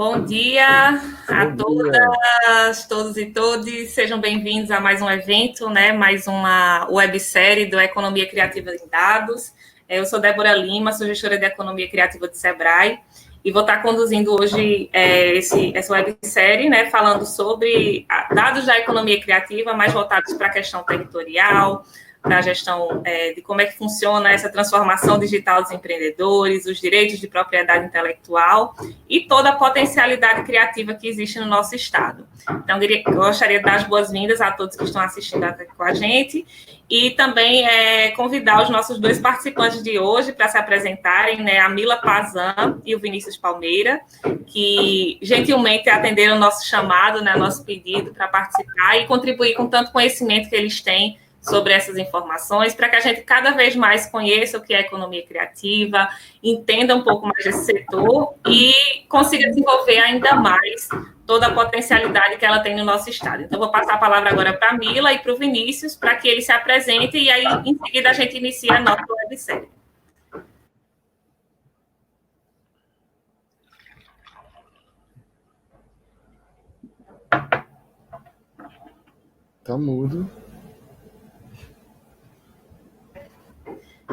Bom dia a todas, todos e todes. Sejam bem-vindos a mais um evento, mais uma websérie do Economia Criativa em Dados. Eu sou Débora Lima, sou gestora de Economia Criativa do Sebrae e vou estar conduzindo hoje essa websérie, falando sobre dados da economia criativa, mais voltados para a questão territorial, para a gestão de como é que funciona essa transformação digital dos empreendedores, os direitos de propriedade intelectual e toda a potencialidade criativa que existe no nosso estado. Então, gostaria de dar as boas-vindas a todos que estão assistindo aqui com a gente e também convidar os nossos dois participantes de hoje para se apresentarem, a Mila Pazan e o Vinícius Palmeira, que gentilmente atenderam o nosso chamado, nosso pedido para participar e contribuir com tanto conhecimento que eles têm sobre essas informações, para que a gente cada vez mais conheça o que é economia criativa, entenda um pouco mais desse setor e consiga desenvolver ainda mais toda a potencialidade que ela tem no nosso estado. Então, vou passar a palavra agora para a Mila e para o Vinícius, para que eles se apresentem e aí, em seguida, a gente inicia a nossa websérie. Tá mudo.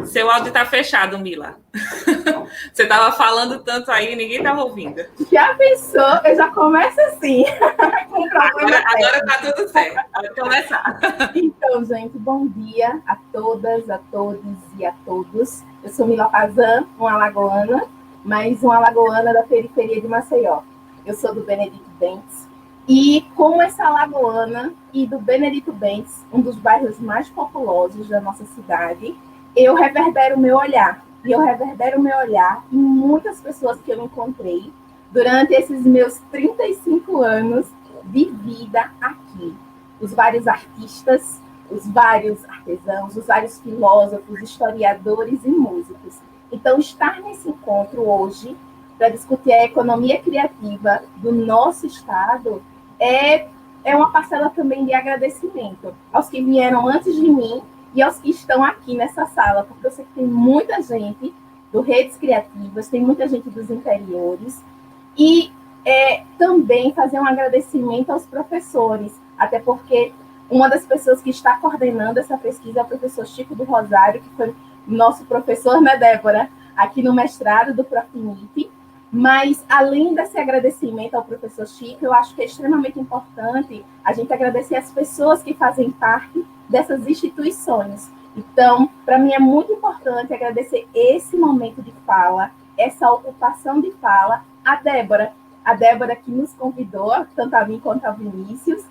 Seu áudio está fechado, Mila. Você estava falando tanto aí, ninguém estava ouvindo. Já pensou? Eu já começo assim. Agora está tudo certo. Pode começar. Então, gente, bom dia a todas, a todos e a todos. Eu sou Mila Pazan, uma alagoana, mas uma alagoana da periferia de Maceió. Eu sou do Benedito Bentes. E como essa alagoana e do Benedito Bentes, um dos bairros mais populosos da nossa cidade, eu reverbero o meu olhar. E eu reverbero o meu olhar em muitas pessoas que eu encontrei durante esses meus 35 anos de vida aqui. Os vários artistas, os vários artesãos, os vários filósofos, historiadores e músicos. Então, estar nesse encontro hoje para discutir a economia criativa do nosso estado é uma parcela também de agradecimento aos que vieram antes de mim e aos que estão aqui nessa sala, porque eu sei que tem muita gente do Redes Criativas, tem muita gente dos interiores, e também fazer um agradecimento aos professores, até porque uma das pessoas que está coordenando essa pesquisa é o professor Chico do Rosário, que foi nosso professor, Débora, aqui no mestrado do Profinip. Mas, além desse agradecimento ao professor Chico, eu acho que é extremamente importante a gente agradecer as pessoas que fazem parte dessas instituições. Então, para mim é muito importante agradecer esse momento de fala, essa ocupação de fala, a Débora que nos convidou, tanto a mim quanto ao Vinícius,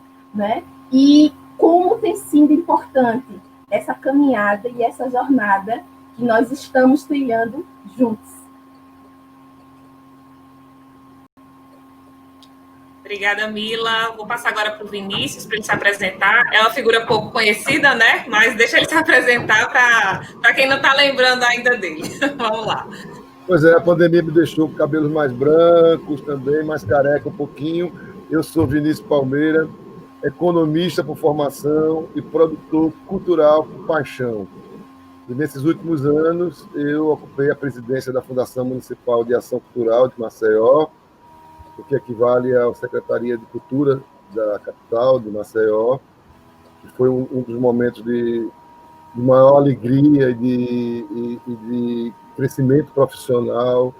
e como tem sido importante essa caminhada e essa jornada que nós estamos trilhando juntos. Obrigada, Mila. Vou passar agora para o Vinícius, para ele se apresentar. É uma figura pouco conhecida, mas deixa ele se apresentar para quem não está lembrando ainda dele. Vamos lá. Pois é, a pandemia me deixou com cabelos mais brancos também, mais careca um pouquinho. Eu sou Vinícius Palmeira, economista por formação e produtor cultural por paixão. E nesses últimos anos, eu ocupei a presidência da Fundação Municipal de Ação Cultural de Maceió, o que equivale à Secretaria de Cultura da capital, de Maceió, que foi um dos momentos de maior alegria e de crescimento profissional.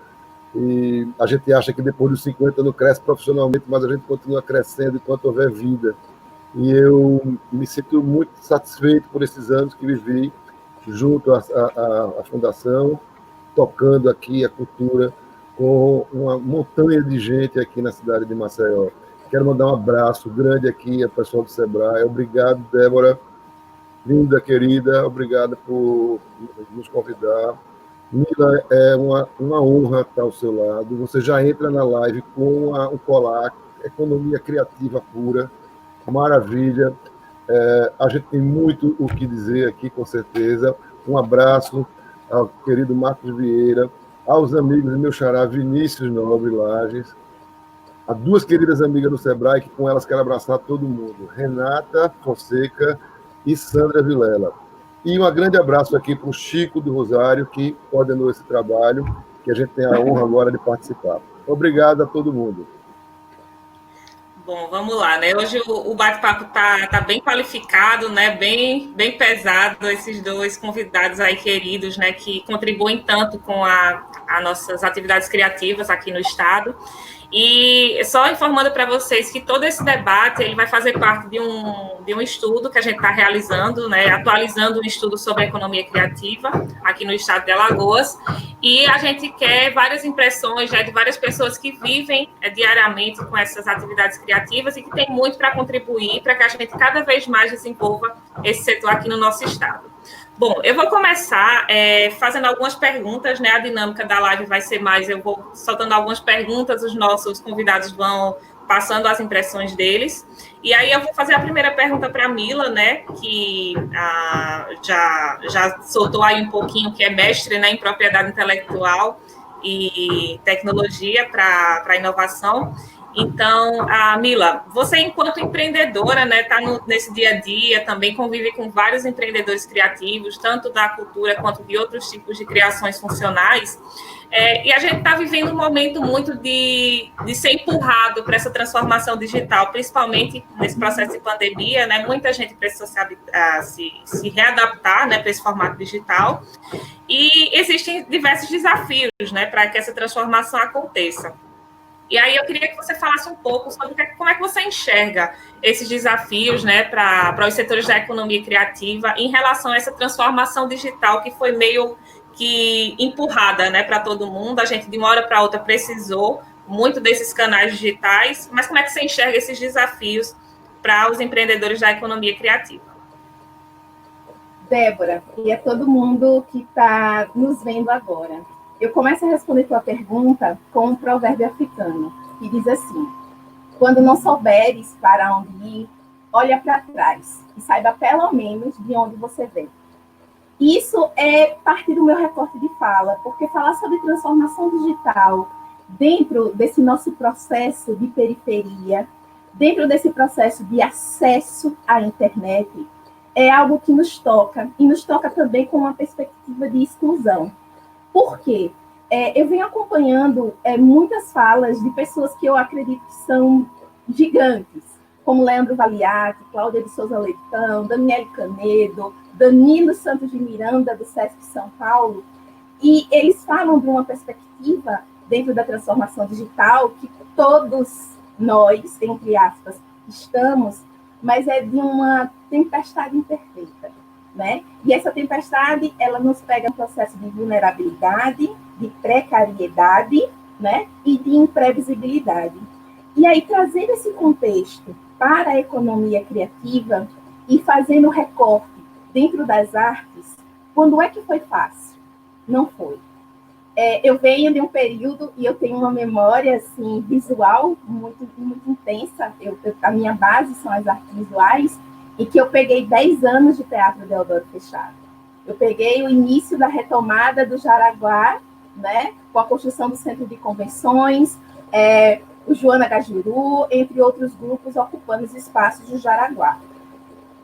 E a gente acha que depois dos 50 não cresce profissionalmente, mas a gente continua crescendo enquanto houver vida. E eu me sinto muito satisfeito por esses anos que vivi junto à Fundação, tocando aqui a cultura com uma montanha de gente aqui na cidade de Maceió. Quero mandar um abraço grande aqui ao pessoal do Sebrae. Obrigado, Débora, linda, querida, obrigada por nos convidar. Mila, é uma honra estar ao seu lado. Você já entra na live com um colar, economia criativa pura, maravilha. A gente tem muito o que dizer aqui, com certeza. Um abraço ao querido Marcos Vieira, aos amigos do meu xará Vinícius Nobre Lages, a duas queridas amigas do Sebrae, que com elas quero abraçar todo mundo, Renata Fonseca e Sandra Vilela. E um grande abraço aqui para o Chico do Rosário, que coordenou esse trabalho, que a gente tem a honra agora de participar. Obrigado a todo mundo. Bom, vamos lá, né? Hoje o bate-papo tá bem qualificado, né? Bem pesado, esses dois convidados aí queridos, né? Que contribuem tanto com as nossas atividades criativas aqui no Estado. E só informando para vocês que todo esse debate ele vai fazer parte de um estudo que a gente está realizando, né, atualizando um estudo sobre a economia criativa aqui no estado de Alagoas, e a gente quer várias impressões, né, de várias pessoas que vivem diariamente com essas atividades criativas e que tem muito para contribuir para que a gente cada vez mais desenvolva esse setor aqui no nosso estado. Bom, eu vou começar fazendo algumas perguntas, né? A dinâmica da live vai ser mais, eu vou soltando algumas perguntas, os nossos convidados vão passando as impressões deles. E aí eu vou fazer a primeira pergunta para a Mila, né? Que já soltou aí um pouquinho, que é mestre, né, em propriedade intelectual e tecnologia para a inovação. Então, Mila, você enquanto empreendedora, né, está nesse dia a dia, também convive com vários empreendedores criativos, tanto da cultura quanto de outros tipos de criações funcionais, e a gente está vivendo um momento muito de ser empurrado para essa transformação digital, principalmente nesse processo de pandemia, né, muita gente precisou se readaptar, né, para esse formato digital, e existem diversos desafios, né, para que essa transformação aconteça. E aí eu queria que você falasse um pouco sobre como é que você enxerga esses desafios, né, para os setores da economia criativa em relação a essa transformação digital que foi meio que empurrada, né, para todo mundo. A gente, de uma hora para outra, precisou muito desses canais digitais, mas como é que você enxerga esses desafios para os empreendedores da economia criativa? Débora, e a todo mundo que está nos vendo agora. Eu começo a responder tua pergunta com um provérbio africano, que diz assim: quando não souberes para onde ir, olha para trás e saiba pelo menos de onde você vem. Isso é parte do meu recorte de fala, porque falar sobre transformação digital dentro desse nosso processo de periferia, dentro desse processo de acesso à internet, é algo que nos toca, e nos toca também com uma perspectiva de exclusão. Por quê? Eu venho acompanhando muitas falas de pessoas que eu acredito que são gigantes, como Leandro Valiati, Cláudia de Souza Leitão, Daniele Canedo, Danilo Santos de Miranda, do SESC São Paulo, e eles falam de uma perspectiva dentro da transformação digital que todos nós, entre aspas, estamos, mas é de uma tempestade imperfeita. Né? E essa tempestade, ela nos pega no processo de vulnerabilidade, de precariedade, né? E de imprevisibilidade. E aí, trazer esse contexto para a economia criativa e fazendo recorte dentro das artes, quando é que foi fácil? Não foi. Eu venho de um período e eu tenho uma memória assim, visual muito, muito intensa. A minha base são as artes visuais, e que eu peguei 10 anos de Teatro Deodoro Fechado. Eu peguei o início da retomada do Jaraguá, né, com a construção do Centro de Convenções, o Joana Gajuru, entre outros grupos, ocupando os espaços do Jaraguá.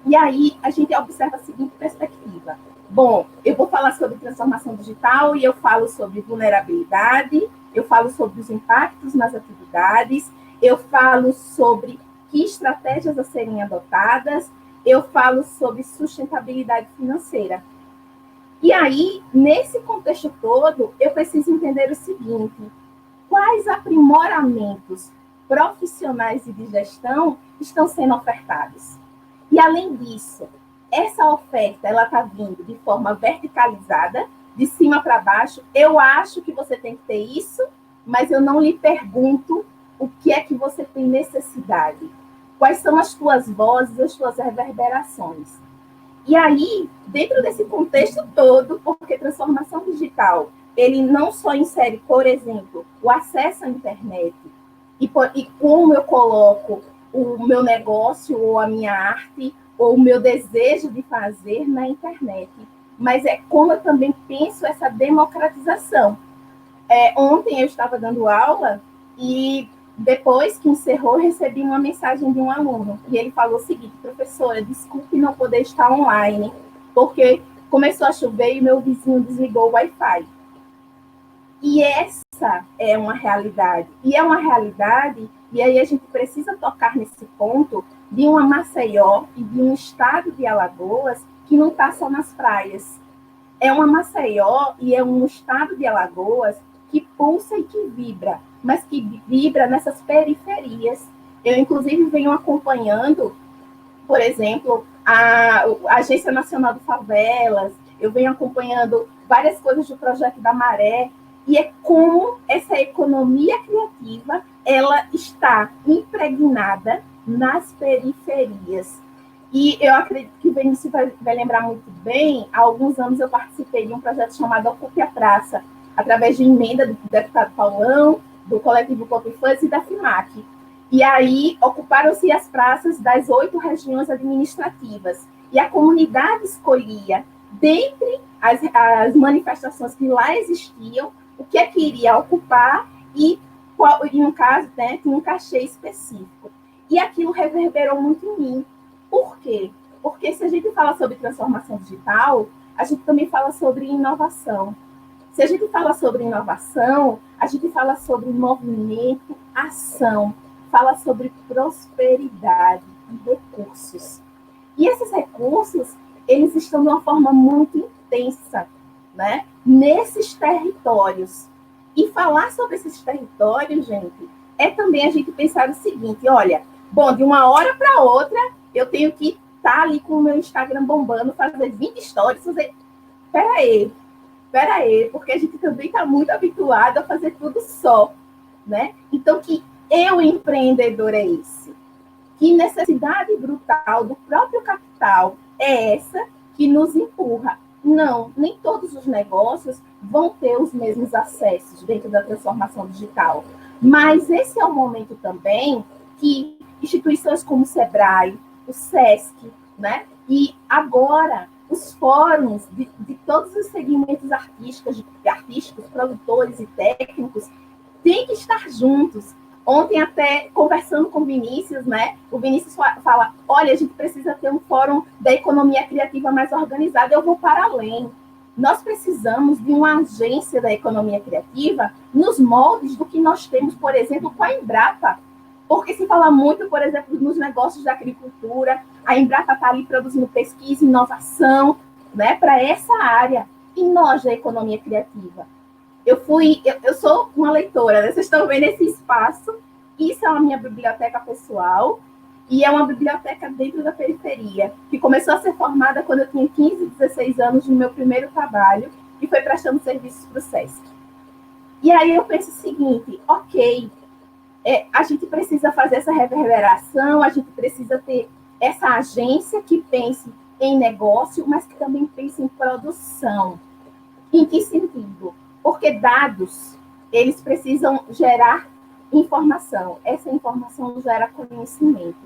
E aí a gente observa a seguinte perspectiva. Bom, eu vou falar sobre transformação digital e eu falo sobre vulnerabilidade, eu falo sobre os impactos nas atividades, eu falo sobre que estratégias a serem adotadas, eu falo sobre sustentabilidade financeira. E aí, nesse contexto todo, eu preciso entender o seguinte: quais aprimoramentos profissionais e de gestão estão sendo ofertados? E, além disso, essa oferta ela está vindo de forma verticalizada, de cima para baixo. Eu acho que você tem que ter isso, mas eu não lhe pergunto o que é que você tem necessidade. Quais são as tuas vozes, as tuas reverberações? E aí, dentro desse contexto todo, porque transformação digital, ele não só insere, por exemplo, o acesso à internet, e como eu coloco o meu negócio, ou a minha arte, ou o meu desejo de fazer na internet, mas é como eu também penso essa democratização. Ontem eu estava dando aula e depois que encerrou, recebi uma mensagem de um aluno, e ele falou o seguinte: professora, desculpe não poder estar online, porque começou a chover e meu vizinho desligou o Wi-Fi. E essa essa é uma realidade. E é uma realidade, e aí a gente precisa tocar nesse ponto de uma Maceió e de um estado de Alagoas que não está só nas praias. É uma Maceió e é um estado de Alagoas que pulsa e que vibra, mas que vibra nessas periferias. Eu, inclusive, venho acompanhando, por exemplo, a Agência Nacional de Favelas, eu venho acompanhando várias coisas do Projeto da Maré, e é como essa economia criativa ela está impregnada nas periferias. E eu acredito que o Vinícius vai lembrar muito bem, há alguns anos eu participei de um projeto chamado Ocupe a Praça, através de emenda do deputado Paulão, do coletivo Pop Fãs e da FIMAC. E aí ocuparam-se as praças das 8 regiões administrativas. E a comunidade escolhia, dentre as manifestações que lá existiam, o que é que iria ocupar e, no caso, né, tinha um cachê específico. E aquilo reverberou muito em mim. Por quê? Porque se a gente fala sobre transformação digital, a gente também fala sobre inovação. Se a gente fala sobre inovação, a gente fala sobre movimento, ação, fala sobre prosperidade e recursos. E esses recursos, eles estão de uma forma muito intensa, né, nesses territórios. E falar sobre esses territórios, gente, é também a gente pensar o seguinte, olha, bom, de uma hora para outra, eu tenho que estar ali com o meu Instagram bombando, fazer 20 stories, fazer... Peraí, porque a gente também está muito habituado a fazer tudo só, né? Então, que eu, empreendedor, é esse? Que necessidade brutal do próprio capital é essa que nos empurra? Não, nem todos os negócios vão ter os mesmos acessos dentro da transformação digital. Mas esse é o momento também que instituições como o Sebrae, o SESC, né? E agora os fóruns de todos os segmentos artísticos, produtores e técnicos, têm que estar juntos. Ontem, até conversando com o Vinícius, né? O Vinícius fala, olha, a gente precisa ter um fórum da economia criativa mais organizado. Eu vou para além. Nós precisamos de uma agência da economia criativa nos moldes do que nós temos, por exemplo, com a Embrapa. Porque se fala muito, por exemplo, nos negócios da agricultura, a Embrapa está ali produzindo pesquisa e inovação, né, para essa área. E nós, da economia criativa? Eu sou uma leitora, né? Vocês estão vendo esse espaço, isso é a minha biblioteca pessoal, e é uma biblioteca dentro da periferia, que começou a ser formada quando eu tinha 15, 16 anos no meu primeiro trabalho, e foi prestando serviços para o SESC. E aí eu penso o seguinte, ok, a gente precisa fazer essa reverberação, a gente precisa ter essa agência que pense em negócio, mas que também pense em produção. Em que sentido? Porque dados, eles precisam gerar informação. Essa informação gera conhecimento.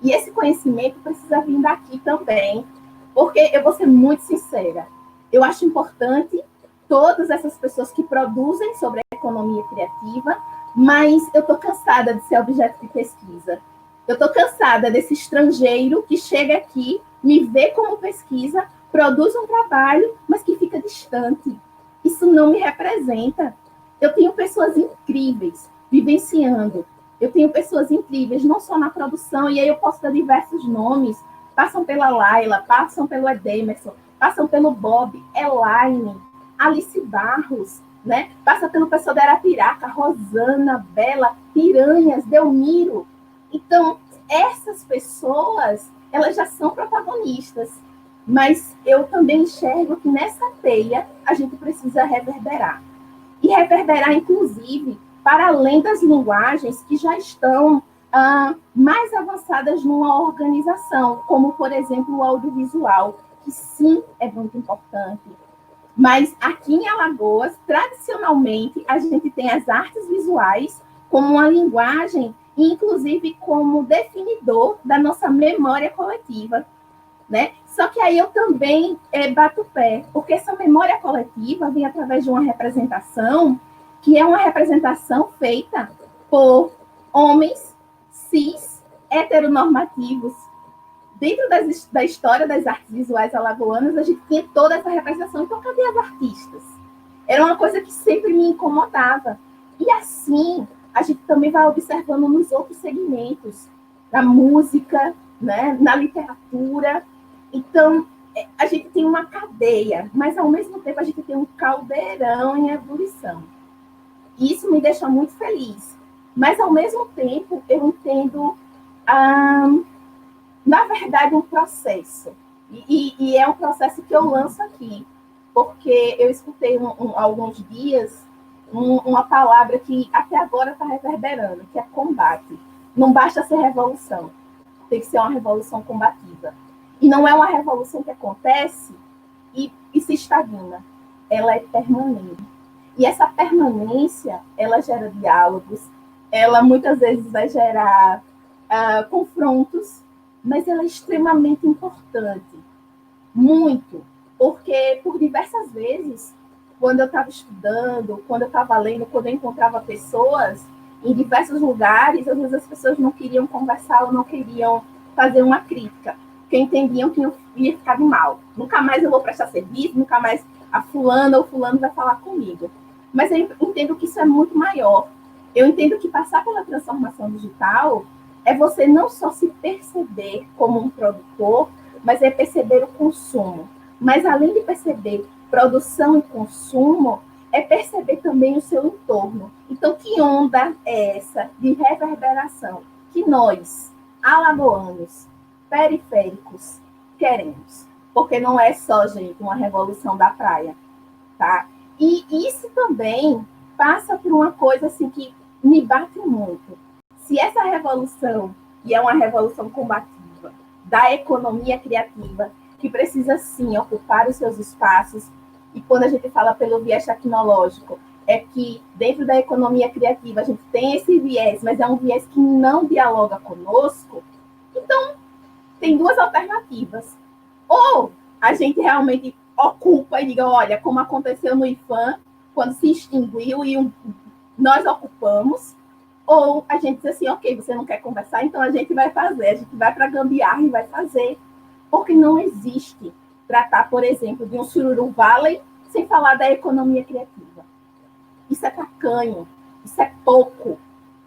E esse conhecimento precisa vir daqui também, porque eu vou ser muito sincera, eu acho importante todas essas pessoas que produzem sobre a economia criativa, mas eu estou cansada de ser objeto de pesquisa. Eu estou cansada desse estrangeiro que chega aqui, me vê como pesquisa, produz um trabalho, mas que fica distante. Isso não me representa. Eu tenho pessoas incríveis vivenciando. Eu tenho pessoas incríveis, não só na produção, e aí eu posso dar diversos nomes. Passam pela Laila, passam pelo Edemerson, passam pelo Bob, Elaine, Alice Barros, né? Passa pelo pessoal da Arapiraca, Rosana, Bela, Piranhas, Delmiro. Então, essas pessoas, elas já são protagonistas. Mas eu também enxergo que nessa teia a gente precisa reverberar. E reverberar, inclusive, para além das linguagens que já estão mais avançadas numa organização, como, por exemplo, o audiovisual, que sim é muito importante. Mas aqui em Alagoas, tradicionalmente, a gente tem as artes visuais como uma linguagem, inclusive como definidor da nossa memória coletiva, né? Só que aí eu também bato o pé, porque essa memória coletiva vem através de uma representação que é uma representação feita por homens cis heteronormativos. Dentro da história das artes visuais alagoanas, a gente tem toda essa representação. Então, cadê as artistas? Era uma coisa que sempre me incomodava. E assim, a gente também vai observando nos outros segmentos, na música, né, na literatura. Então, a gente tem uma cadeia, mas ao mesmo tempo a gente tem um caldeirão em ebulição. E isso me deixa muito feliz. Mas ao mesmo tempo, eu entendo, na verdade, um processo. E é um processo que eu lanço aqui, porque eu escutei alguns dias uma palavra que até agora está reverberando, que é combate. Não basta ser revolução, tem que ser uma revolução combativa. E não é uma revolução que acontece e se estagna, ela é permanente. E essa permanência, ela gera diálogos, ela muitas vezes vai gerar confrontos, mas ela é extremamente importante. Muito. Porque, por diversas vezes, quando eu estava estudando, quando eu estava lendo, quando eu encontrava pessoas em diversos lugares, às vezes as pessoas não queriam conversar ou não queriam fazer uma crítica, porque entendiam que eu ia ficar de mal. Nunca mais eu vou prestar serviço, nunca mais a fulana ou fulano vai falar comigo. Mas eu entendo que isso é muito maior. Eu entendo que passar pela transformação digital é você não só se perceber como um produtor, mas é perceber o consumo. Mas, além de perceber produção e consumo, é perceber também o seu entorno. Então, que onda é essa de reverberação que nós, alagoanos, periféricos, queremos? Porque não é só, gente, uma revolução da praia, tá? E isso também passa por uma coisa assim que me bate muito. Se essa revolução, e é uma revolução combativa, da economia criativa, que precisa, sim, ocupar os seus espaços, e quando a gente fala pelo viés tecnológico, é que dentro da economia criativa a gente tem esse viés, mas é um viés que não dialoga conosco, então tem duas alternativas. Ou a gente realmente ocupa e diga, olha, como aconteceu no IFAM, quando se extinguiu e nós ocupamos, ou a gente diz assim, ok, você não quer conversar, então a gente vai fazer, a gente vai para a gambiarra e vai fazer, porque não existe tratar, por exemplo, de um Sururu Valley sem falar da economia criativa. Isso é tacanho, isso é pouco,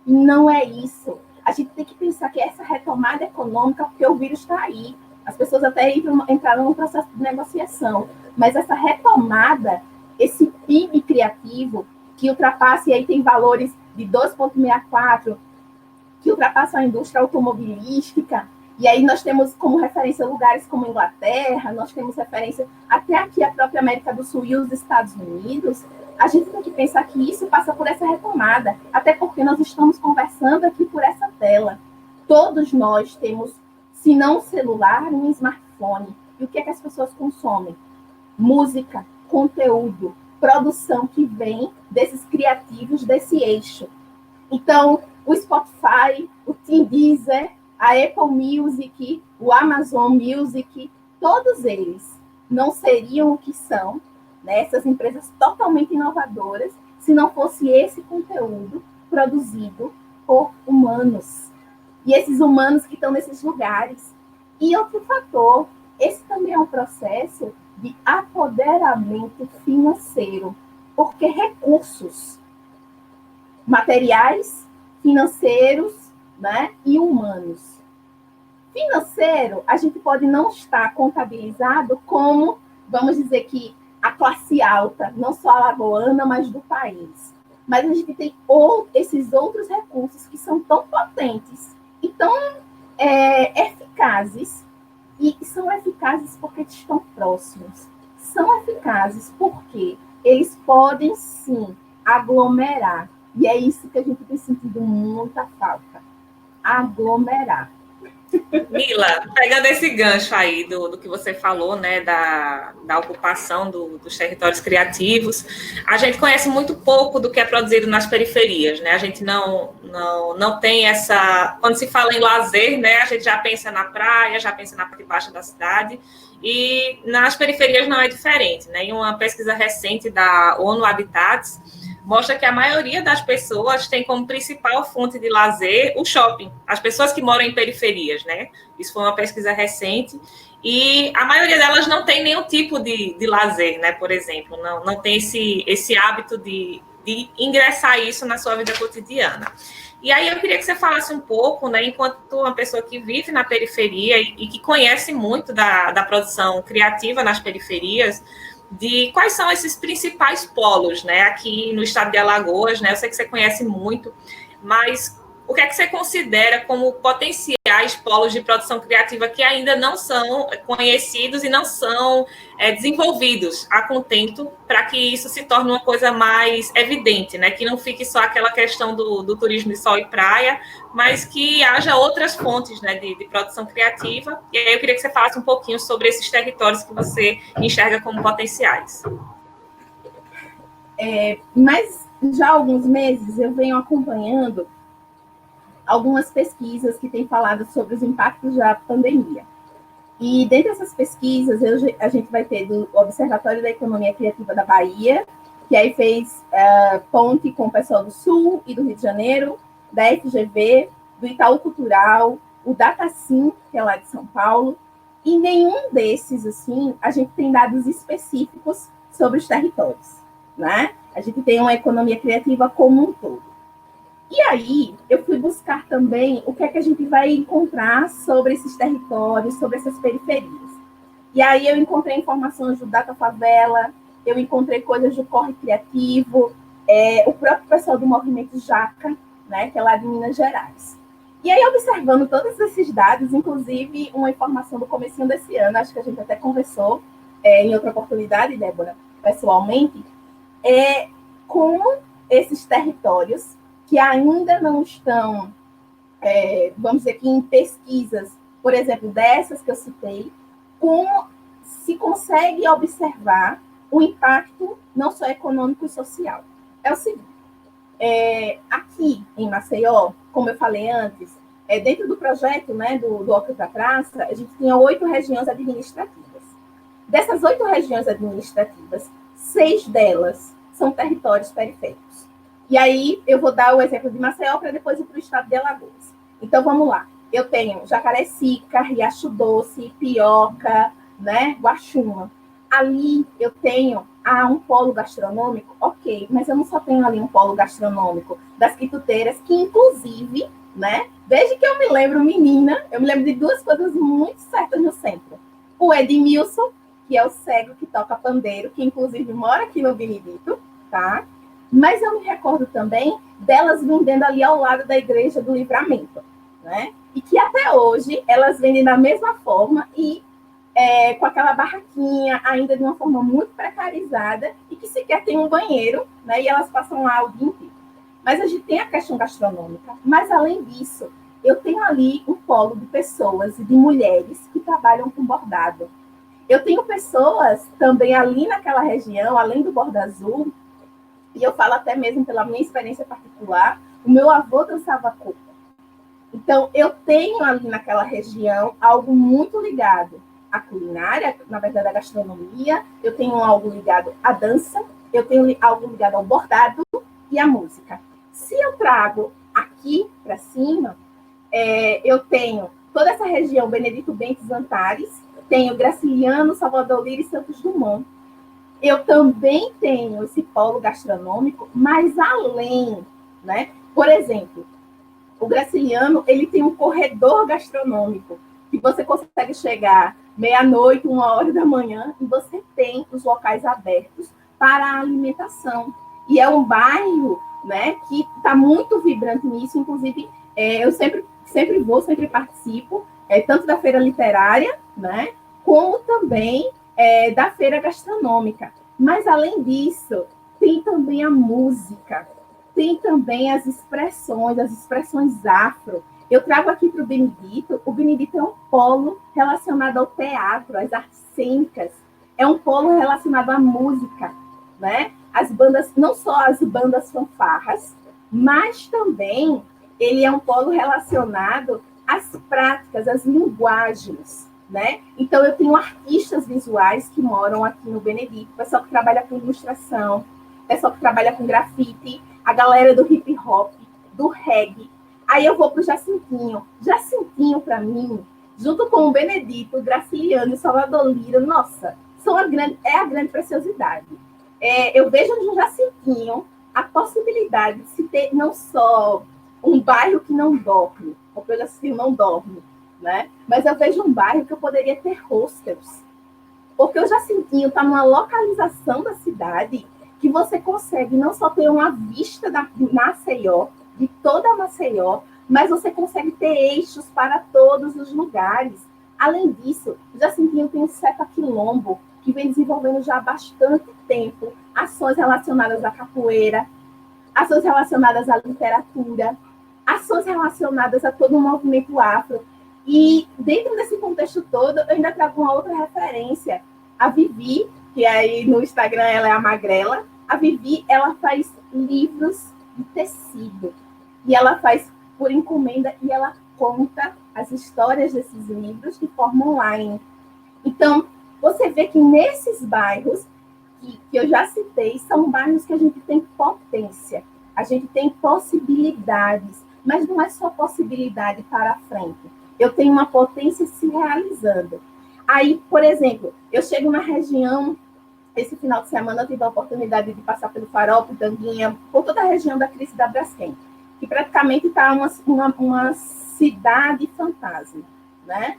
e não é isso. A gente tem que pensar que essa retomada econômica, porque o vírus está aí, as pessoas até entraram num processo de negociação, mas essa retomada, esse PIB criativo, que ultrapassa, e aí tem valores de 2,64, que ultrapassam a indústria automobilística, e aí nós temos como referência lugares como a Inglaterra, nós temos referência até aqui a própria América do Sul e os Estados Unidos. A gente tem que pensar que isso passa por essa retomada, até porque nós estamos conversando aqui por essa tela. Todos nós temos, se não um celular, um smartphone. E o que é que as pessoas consomem? Música, conteúdo, produção que vem desses criativos, desse eixo. Então, o Spotify, o Deezer, a Apple Music, o Amazon Music, todos eles não seriam o que são, né, essas empresas totalmente inovadoras, se não fosse esse conteúdo produzido por humanos. E esses humanos que estão nesses lugares. E outro fator, esse também é um processo de apoderamento financeiro, porque recursos materiais, financeiros, né, e humanos. Financeiro, a gente pode não estar contabilizado como, vamos dizer que a classe alta, não só alagoana, mas do país. Mas a gente tem esses outros recursos que são tão potentes e tão eficazes, e são eficazes porque estão próximos. São eficazes porque eles podem, sim, aglomerar. E é isso que a gente tem sentido muita falta. Aglomerar. Mila, pegando esse gancho aí do que você falou, né, da ocupação dos territórios criativos, a gente conhece muito pouco do que é produzido nas periferias, né? A gente não tem essa... Quando se fala em lazer, né, a gente já pensa na praia, já pensa na parte baixa da cidade, e nas periferias não é diferente, né? Em uma pesquisa recente da ONU Habitats, mostra que a maioria das pessoas tem como principal fonte de lazer o shopping, as pessoas que moram em periferias, né? Isso foi uma pesquisa recente, e a maioria delas não tem nenhum tipo de lazer, né? Por exemplo, não tem esse hábito de ingressar isso na sua vida cotidiana. E aí eu queria que você falasse um pouco, né, enquanto uma pessoa que vive na periferia e que conhece muito da produção criativa nas periferias, de quais são esses principais polos, né, aqui no estado de Alagoas, né? Eu sei que você conhece muito, mas o que é que você considera como potenciais polos de produção criativa que ainda não são conhecidos e não são desenvolvidos a contento para que isso se torne uma coisa mais evidente, né? Que não fique só aquela questão do turismo de sol e praia, mas que haja outras fontes, né, de produção criativa. E aí eu queria que você falasse um pouquinho sobre esses territórios que você enxerga como potenciais. Mas já há alguns meses eu venho acompanhando algumas pesquisas que têm falado sobre os impactos da pandemia. E dentre essas pesquisas, a gente vai ter do Observatório da Economia Criativa da Bahia, que aí fez ponte com o pessoal do Sul e do Rio de Janeiro, da FGV, do Itaú Cultural, o Datacim, que é lá de São Paulo, e nenhum desses, assim, a gente tem dados específicos sobre os territórios, né? A gente tem uma economia criativa como um todo. E aí, eu fui buscar também o que é que a gente vai encontrar sobre esses territórios, sobre essas periferias. E aí eu encontrei informações do Data Favela, eu encontrei coisas do Corre Criativo, o próprio pessoal do Movimento Jaca, né, que é lá de Minas Gerais. E aí, observando todos esses dados, inclusive uma informação do comecinho desse ano, acho que a gente até conversou em outra oportunidade, Débora, pessoalmente, como esses territórios que ainda não estão, vamos dizer que em pesquisas, por exemplo, dessas que eu citei, como se consegue observar o impacto não só econômico e social. É o seguinte, aqui em Maceió, como eu falei antes, dentro do projeto, né, do Ocre da Praça, a gente tinha 8 regiões administrativas. Dessas 8 regiões administrativas, 6 delas são territórios periféricos. E aí, eu vou dar o exemplo de Maceió para depois ir para o estado de Alagoas. Então, vamos lá. Eu tenho Jacarecica, Riacho Doce, Pioca, né, Guaxuma. Ali, eu tenho um polo gastronômico, ok, mas eu não só tenho ali um polo gastronômico das quituteiras, que, inclusive, né, desde que eu me lembro, menina, eu me lembro de 2 coisas muito certas no centro. O Edmilson, que é o cego que toca pandeiro, que, inclusive, mora aqui no Benedito, tá? Mas eu me recordo também delas vendendo ali ao lado da Igreja do Livramento, né? E que até hoje elas vendem da mesma forma e com aquela barraquinha, ainda de uma forma muito precarizada, e que sequer tem um banheiro, né? E elas passam lá o dia inteiro. Mas a gente tem a questão gastronômica. Mas, além disso, eu tenho ali um polo de pessoas e de mulheres que trabalham com bordado. Eu tenho pessoas também ali naquela região, além do Borda Azul, e eu falo até mesmo pela minha experiência particular, o meu avô dançava coco. Então, eu tenho ali naquela região algo muito ligado à culinária, na verdade, à gastronomia, eu tenho algo ligado à dança, eu tenho algo ligado ao bordado e à música. Se eu trago aqui para cima, eu tenho toda essa região, Benedito Bentes Antares, tenho Graciliano, Salvador Lira e Santos Dumont. Eu também tenho esse polo gastronômico, mas além, né? Por exemplo, o Graciliano, ele tem um corredor gastronômico, que você consegue chegar meia-noite, 1h da manhã, e você tem os locais abertos para a alimentação. E é um bairro, né, que está muito vibrante nisso, inclusive, eu sempre participo, tanto da feira literária, né, como também da feira gastronômica. Mas, além disso, tem também a música, tem também as expressões afro. Eu trago aqui para o Benedito é um polo relacionado ao teatro, às artes cênicas, é um polo relacionado à música, né? As bandas, não só as bandas fanfarras, mas também ele é um polo relacionado às práticas, às linguagens, né? Então, eu tenho artistas visuais que moram aqui no Benedito, pessoal que trabalha com ilustração, pessoal que trabalha com grafite, a galera do hip hop, do reggae. Aí eu vou para o Jacintinho. Jacintinho, para mim, junto com o Benedito, o Graciliano e o Salvador Lira, nossa, é a grande preciosidade. Eu vejo no Jacintinho a possibilidade de se ter não só um bairro que não dorme, porque o Jacintinho não dorme, né? Mas eu vejo um bairro que eu poderia ter hostels. Porque o Jacintinho está numa localização da cidade que você consegue não só ter uma vista da Maceió, de toda a Maceió, mas você consegue ter eixos para todos os lugares. Além disso, o Jacintinho tem um CEPA Quilombo, que vem desenvolvendo já há bastante tempo ações relacionadas à capoeira, ações relacionadas à literatura, ações relacionadas a todo o movimento afro. E dentro desse contexto todo, eu ainda trago uma outra referência. A Vivi, que aí no Instagram ela é a Magrela, a Vivi, ela faz livros de tecido. E ela faz por encomenda e ela conta as histórias desses livros de forma online. Então, você vê que nesses bairros que eu já citei, são bairros que a gente tem potência, a gente tem possibilidades, mas não é só possibilidade para a frente. Eu tenho uma potência se realizando. Aí, por exemplo, eu chego na região, esse final de semana eu tive a oportunidade de passar pelo Farol, Pitanguinha, por toda a região da Crise da Braskem, que praticamente está uma cidade fantasma, né?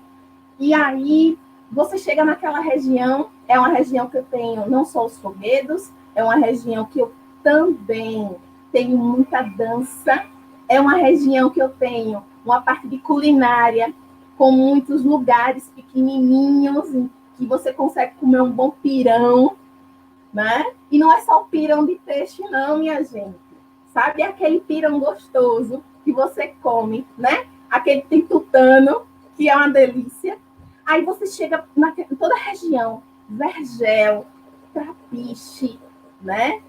E aí, você chega naquela região, é uma região que eu tenho não só os foguedos, é uma região que eu também tenho muita dança, é uma região que eu tenho uma parte de culinária, com muitos lugares pequenininhos, em que você consegue comer um bom pirão, né? E não é só o pirão de peixe, não, minha gente. Sabe aquele pirão gostoso que você come, né? Aquele tem tutano, que é uma delícia. Aí você chega em toda a região, Vergel, Trapiche, né?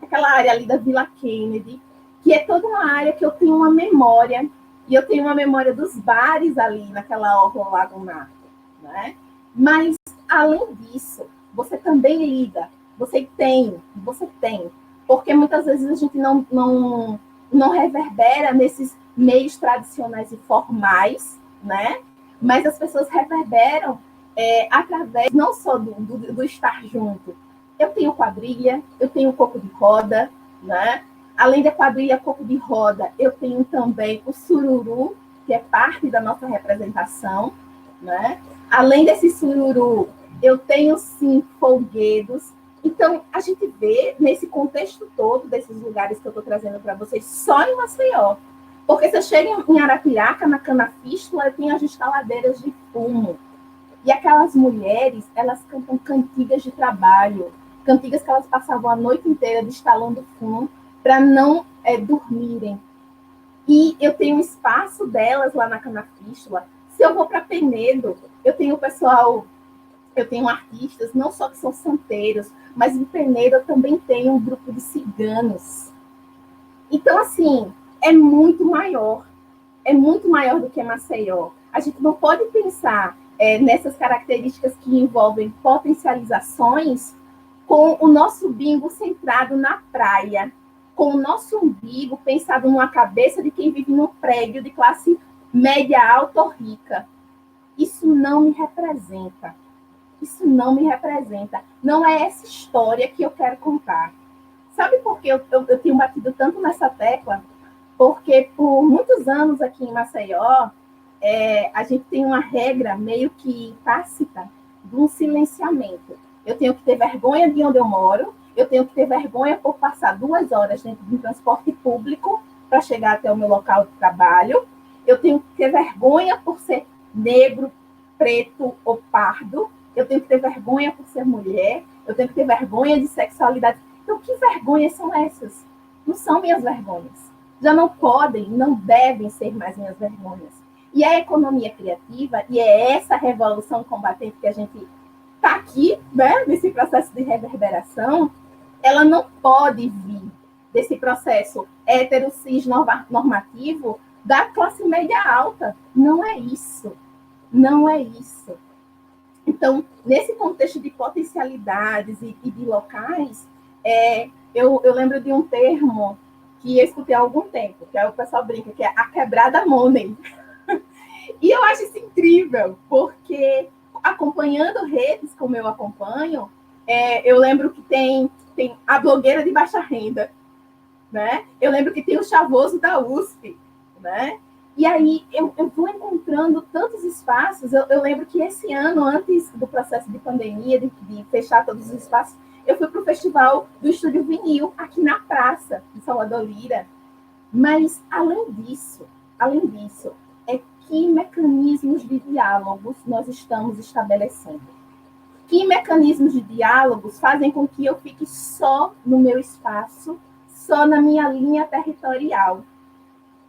Aquela área ali da Vila Kennedy, que é toda uma área que eu tenho uma memória, e eu tenho uma memória dos bares ali naquela orla lagunar, né? Mas, além disso, você também lida, você tem, porque muitas vezes a gente não reverbera nesses meios tradicionais e formais, né? Mas as pessoas reverberam através não só do estar junto. Eu tenho quadrilha, eu tenho coco de roda, né? Além da quadrilha coco de roda, eu tenho também o sururu, que é parte da nossa representação, né? Além desse sururu, eu tenho, sim, folguedos. Então, a gente vê, nesse contexto todo, desses lugares que eu estou trazendo para vocês, só em Maceió. Porque se eu chego em Arapiraca, na Canafístula, eu tenho as instaladeiras de fumo. E aquelas mulheres, elas cantam cantigas de trabalho, cantigas que elas passavam a noite inteira destalando fumo para não dormirem. E eu tenho um espaço delas lá na Canafístula. Se eu vou para Penedo, eu tenho pessoal, eu tenho artistas, não só que são santeiros, mas em Penedo eu também tenho um grupo de ciganos. Então, assim, é muito maior do que Maceió. A gente não pode pensar nessas características que envolvem potencializações com o nosso bingo centrado na praia, com o nosso umbigo pensado numa cabeça de quem vive num prédio de classe média, alta ou rica. Isso não me representa. Isso não me representa. Não é essa história que eu quero contar. Sabe por que eu tenho batido tanto nessa tecla? Porque por muitos anos aqui em Maceió, a gente tem uma regra meio que tácita de um silenciamento. Eu tenho que ter vergonha de onde eu moro, eu tenho que ter vergonha por passar 2 horas dentro de um transporte público para chegar até o meu local de trabalho, eu tenho que ter vergonha por ser negro, preto ou pardo, eu tenho que ter vergonha por ser mulher, eu tenho que ter vergonha de sexualidade. Então, que vergonhas são essas? Não são minhas vergonhas. Já não podem, não devem ser mais minhas vergonhas. E a economia criativa, e é essa revolução combatente que a gente está aqui, né, nesse processo de reverberação, ela não pode vir desse processo hetero-cis normativo da classe média alta. Não é isso. Não é isso. Então, nesse contexto de potencialidades e de locais, eu lembro de um termo que eu escutei há algum tempo, que é o pessoal brinca, que é a quebrada money. E eu acho isso incrível, porque acompanhando redes como eu acompanho, eu lembro que tem a blogueira de baixa renda, né? Eu lembro que tem o chavoso da USP, né? E aí eu vou encontrando tantos espaços. Eu lembro que esse ano, antes do processo de pandemia, de fechar todos os espaços, eu fui para o festival do Estúdio Vinil, aqui na praça de Salvador Lira. Mas, além disso, que mecanismos de diálogos nós estamos estabelecendo? Que mecanismos de diálogos fazem com que eu fique só no meu espaço, só na minha linha territorial?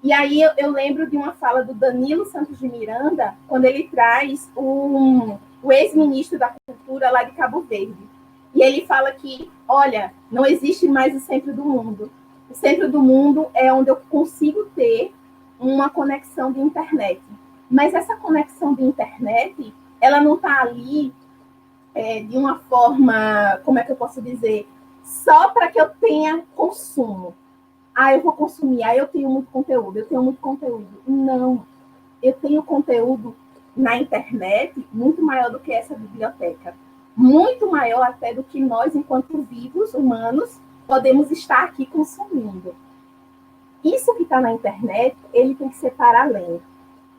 E aí eu lembro de uma fala do Danilo Santos de Miranda, quando ele traz o ex-ministro da Cultura lá de Cabo Verde. E ele fala que, olha, não existe mais o centro do mundo. O centro do mundo é onde eu consigo ter uma conexão de internet. Mas essa conexão de internet, ela não está ali de uma forma, como é que eu posso dizer, só para que eu tenha consumo. Eu vou consumir, eu tenho muito conteúdo. Não, eu tenho conteúdo na internet muito maior do que essa biblioteca. Muito maior até do que nós, enquanto vivos, humanos, podemos estar aqui consumindo. Isso que está na internet, ele tem que ser para além.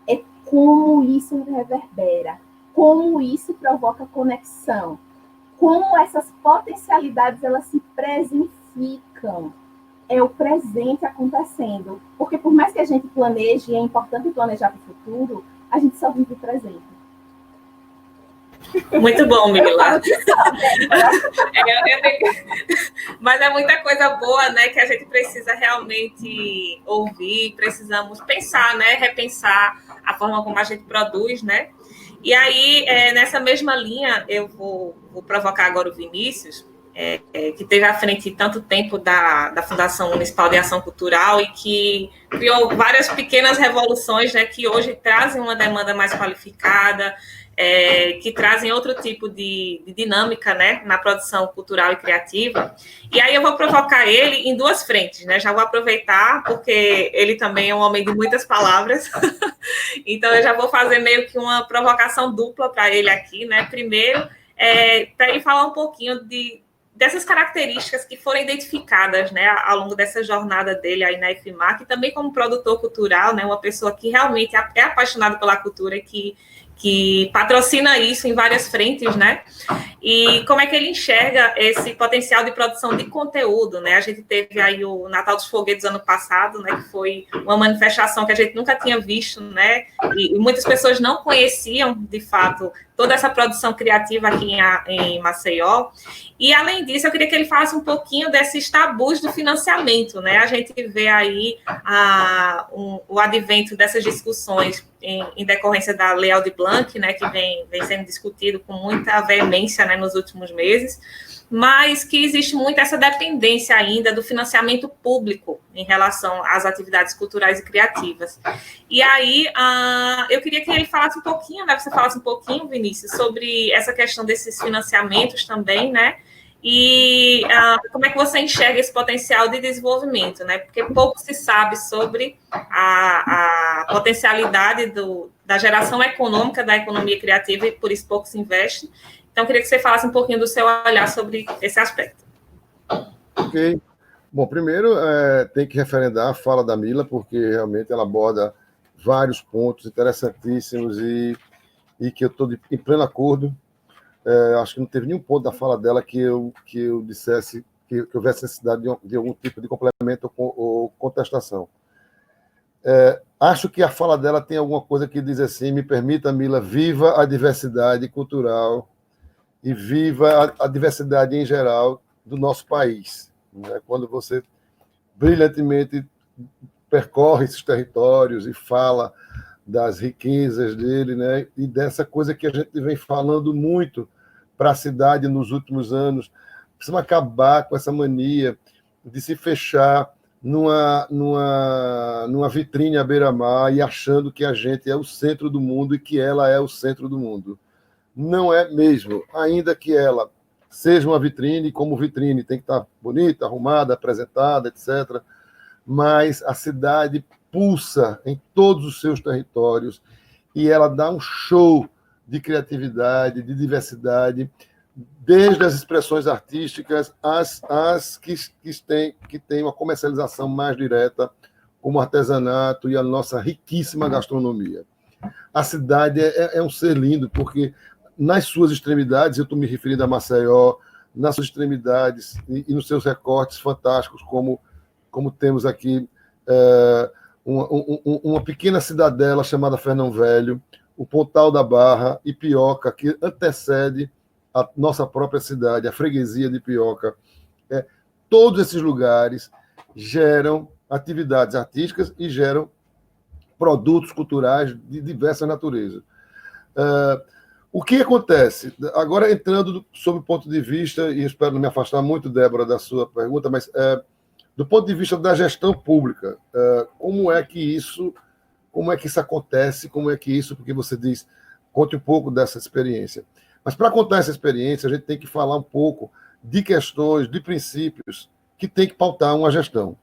É como isso reverbera, como isso provoca conexão, como essas potencialidades elas se presenfiam. É o presente acontecendo. Porque por mais que a gente planeje, é importante planejar para o futuro, a gente só vive o presente. Muito bom, Mila. Mas é muita coisa boa, né, que a gente precisa realmente ouvir, precisamos pensar, né, repensar a forma como a gente produz, né? E aí, nessa mesma linha, eu vou provocar agora o Vinícius, que esteve à frente tanto tempo da Fundação Municipal de Ação Cultural e que criou várias pequenas revoluções, né, que hoje trazem uma demanda mais qualificada, que trazem outro tipo de dinâmica, né, na produção cultural e criativa. E aí eu vou provocar ele em duas frentes, né? Já vou aproveitar, porque ele também é um homem de muitas palavras, então eu já vou fazer meio que uma provocação dupla para ele aqui, né? Primeiro, para ele falar um pouquinho dessas características que foram identificadas, né, ao longo dessa jornada dele aí na FMAC, e também como produtor cultural, né, uma pessoa que realmente é apaixonada pela cultura, que patrocina isso em várias frentes, né? E como é que ele enxerga esse potencial de produção de conteúdo, né? A gente teve aí o Natal dos Foguetes ano passado, né? Que foi uma manifestação que a gente nunca tinha visto, né? E muitas pessoas não conheciam, de fato, toda essa produção criativa aqui em Maceió. E, além disso, eu queria que ele falasse um pouquinho desses tabus do financiamento, né? A gente vê aí o advento dessas discussões em decorrência da Lei Aldir Blanc, né, que vem sendo discutido com muita veemência, né, nos últimos meses, mas que existe muito essa dependência ainda do financiamento público em relação às atividades culturais e criativas. E aí, eu queria que ele falasse um pouquinho, né, você falasse um pouquinho, Vinícius, sobre essa questão desses financiamentos também, né, e como é que você enxerga esse potencial de desenvolvimento, né? Porque pouco se sabe sobre a potencialidade da geração econômica da economia criativa e por isso pouco se investe. Então, eu queria que você falasse um pouquinho do seu olhar sobre esse aspecto. Ok. Bom, primeiro tem que referendar a fala da Mila, porque realmente ela aborda vários pontos interessantíssimos e que eu estou em pleno acordo. Acho que não teve nenhum ponto da fala dela que eu dissesse que houvesse necessidade de algum tipo de complemento ou contestação. Acho que a fala dela tem alguma coisa que diz assim: me permita, Mila, viva a diversidade cultural e viva a diversidade em geral do nosso país. Né? Quando você brilhantemente percorre esses territórios e fala das riquezas dele, né? E dessa coisa que a gente vem falando muito para a cidade nos últimos anos. Precisamos acabar com essa mania de se fechar numa vitrine à beira-mar e achando que a gente é o centro do mundo e que ela é o centro do mundo. Não é mesmo, ainda que ela seja uma vitrine, como vitrine tem que estar bonita, arrumada, apresentada, etc. Mas a cidade pulsa em todos os seus territórios e ela dá um show de criatividade, de diversidade, desde as expressões artísticas às que têm uma comercialização mais direta, como o artesanato e a nossa riquíssima gastronomia. A cidade é um ser lindo, porque nas suas extremidades, eu estou me referindo a Maceió, nas suas extremidades e nos seus recortes fantásticos, como temos aqui uma pequena cidadela chamada Fernão Velho, o Pontal da Barra e Pioca, que antecede a nossa própria cidade, a freguesia de Pioca. Todos esses lugares geram atividades artísticas e geram produtos culturais de diversa natureza. O que acontece? Agora, entrando sob o ponto de vista, e espero não me afastar muito, Débora, da sua pergunta, mas do ponto de vista da gestão pública, como é que isso acontece, porque você diz, conte um pouco dessa experiência. Mas para contar essa experiência, a gente tem que falar um pouco de questões, de princípios que tem que pautar uma gestão,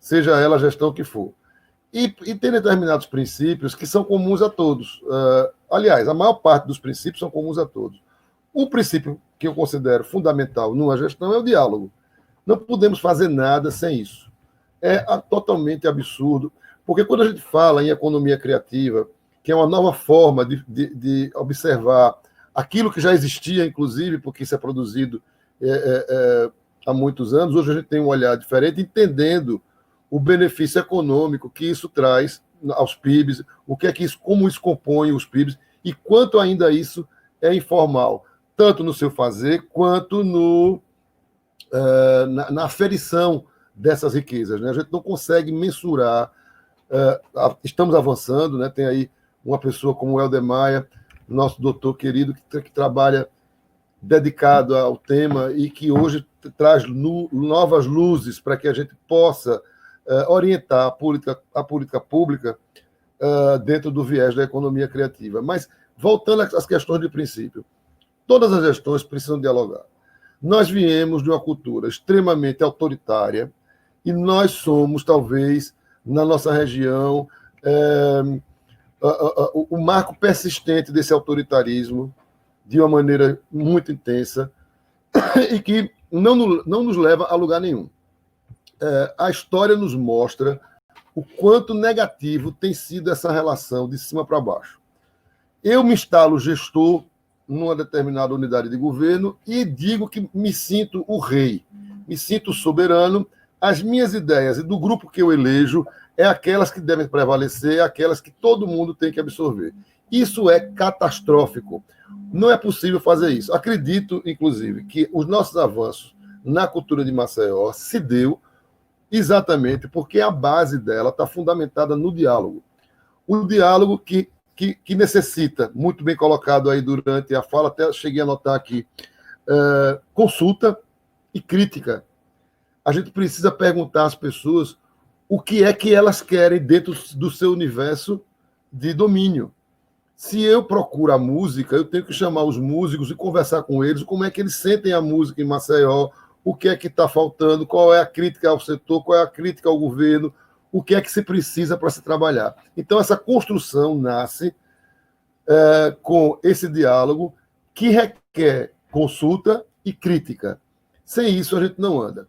seja ela a gestão que for. E tem determinados princípios que são comuns a todos. Aliás, a maior parte dos princípios são comuns a todos. O princípio que eu considero fundamental numa gestão é o diálogo. Não podemos fazer nada sem isso. É totalmente absurdo, porque quando a gente fala em economia criativa, que é uma nova forma de observar aquilo que já existia, inclusive, porque isso é produzido há muitos anos, hoje a gente tem um olhar diferente, entendendo o benefício econômico que isso traz aos PIBs, como isso compõe os PIBs, e quanto ainda isso é informal, tanto no seu fazer, quanto na aferição dessas riquezas. Né? A gente não consegue mensurar, estamos avançando, né? Tem aí uma pessoa como o Helder Maia, nosso doutor querido, que trabalha dedicado ao tema e que hoje traz novas luzes para que a gente possa orientar a política pública dentro do viés da economia criativa. Mas, voltando às questões de princípio, todas as gestões precisam dialogar. Nós viemos de uma cultura extremamente autoritária e nós somos, talvez, na nossa região, o marco persistente desse autoritarismo de uma maneira muito intensa e que não nos leva a lugar nenhum. A história nos mostra o quanto negativo tem sido essa relação de cima para baixo. Eu me instalo gestor numa determinada unidade de governo e digo que me sinto o rei, me sinto soberano, as minhas ideias e do grupo que eu elejo é aquelas que devem prevalecer, aquelas que todo mundo tem que absorver. Isso é catastrófico. Não é possível fazer isso. Acredito, inclusive, que os nossos avanços na cultura de Maceió se deu exatamente porque a base dela está fundamentada no diálogo. O diálogo que necessita, muito bem colocado aí durante a fala, até cheguei a notar aqui, consulta e crítica. A gente precisa perguntar às pessoas o que é que elas querem dentro do seu universo de domínio. Se eu procuro a música, eu tenho que chamar os músicos e conversar com eles, como é que eles sentem a música em Maceió, o que é que está faltando, qual é a crítica ao setor, qual é a crítica ao governo, o que é que se precisa para se trabalhar. Então, essa construção nasce com esse diálogo que requer consulta e crítica. Sem isso, a gente não anda.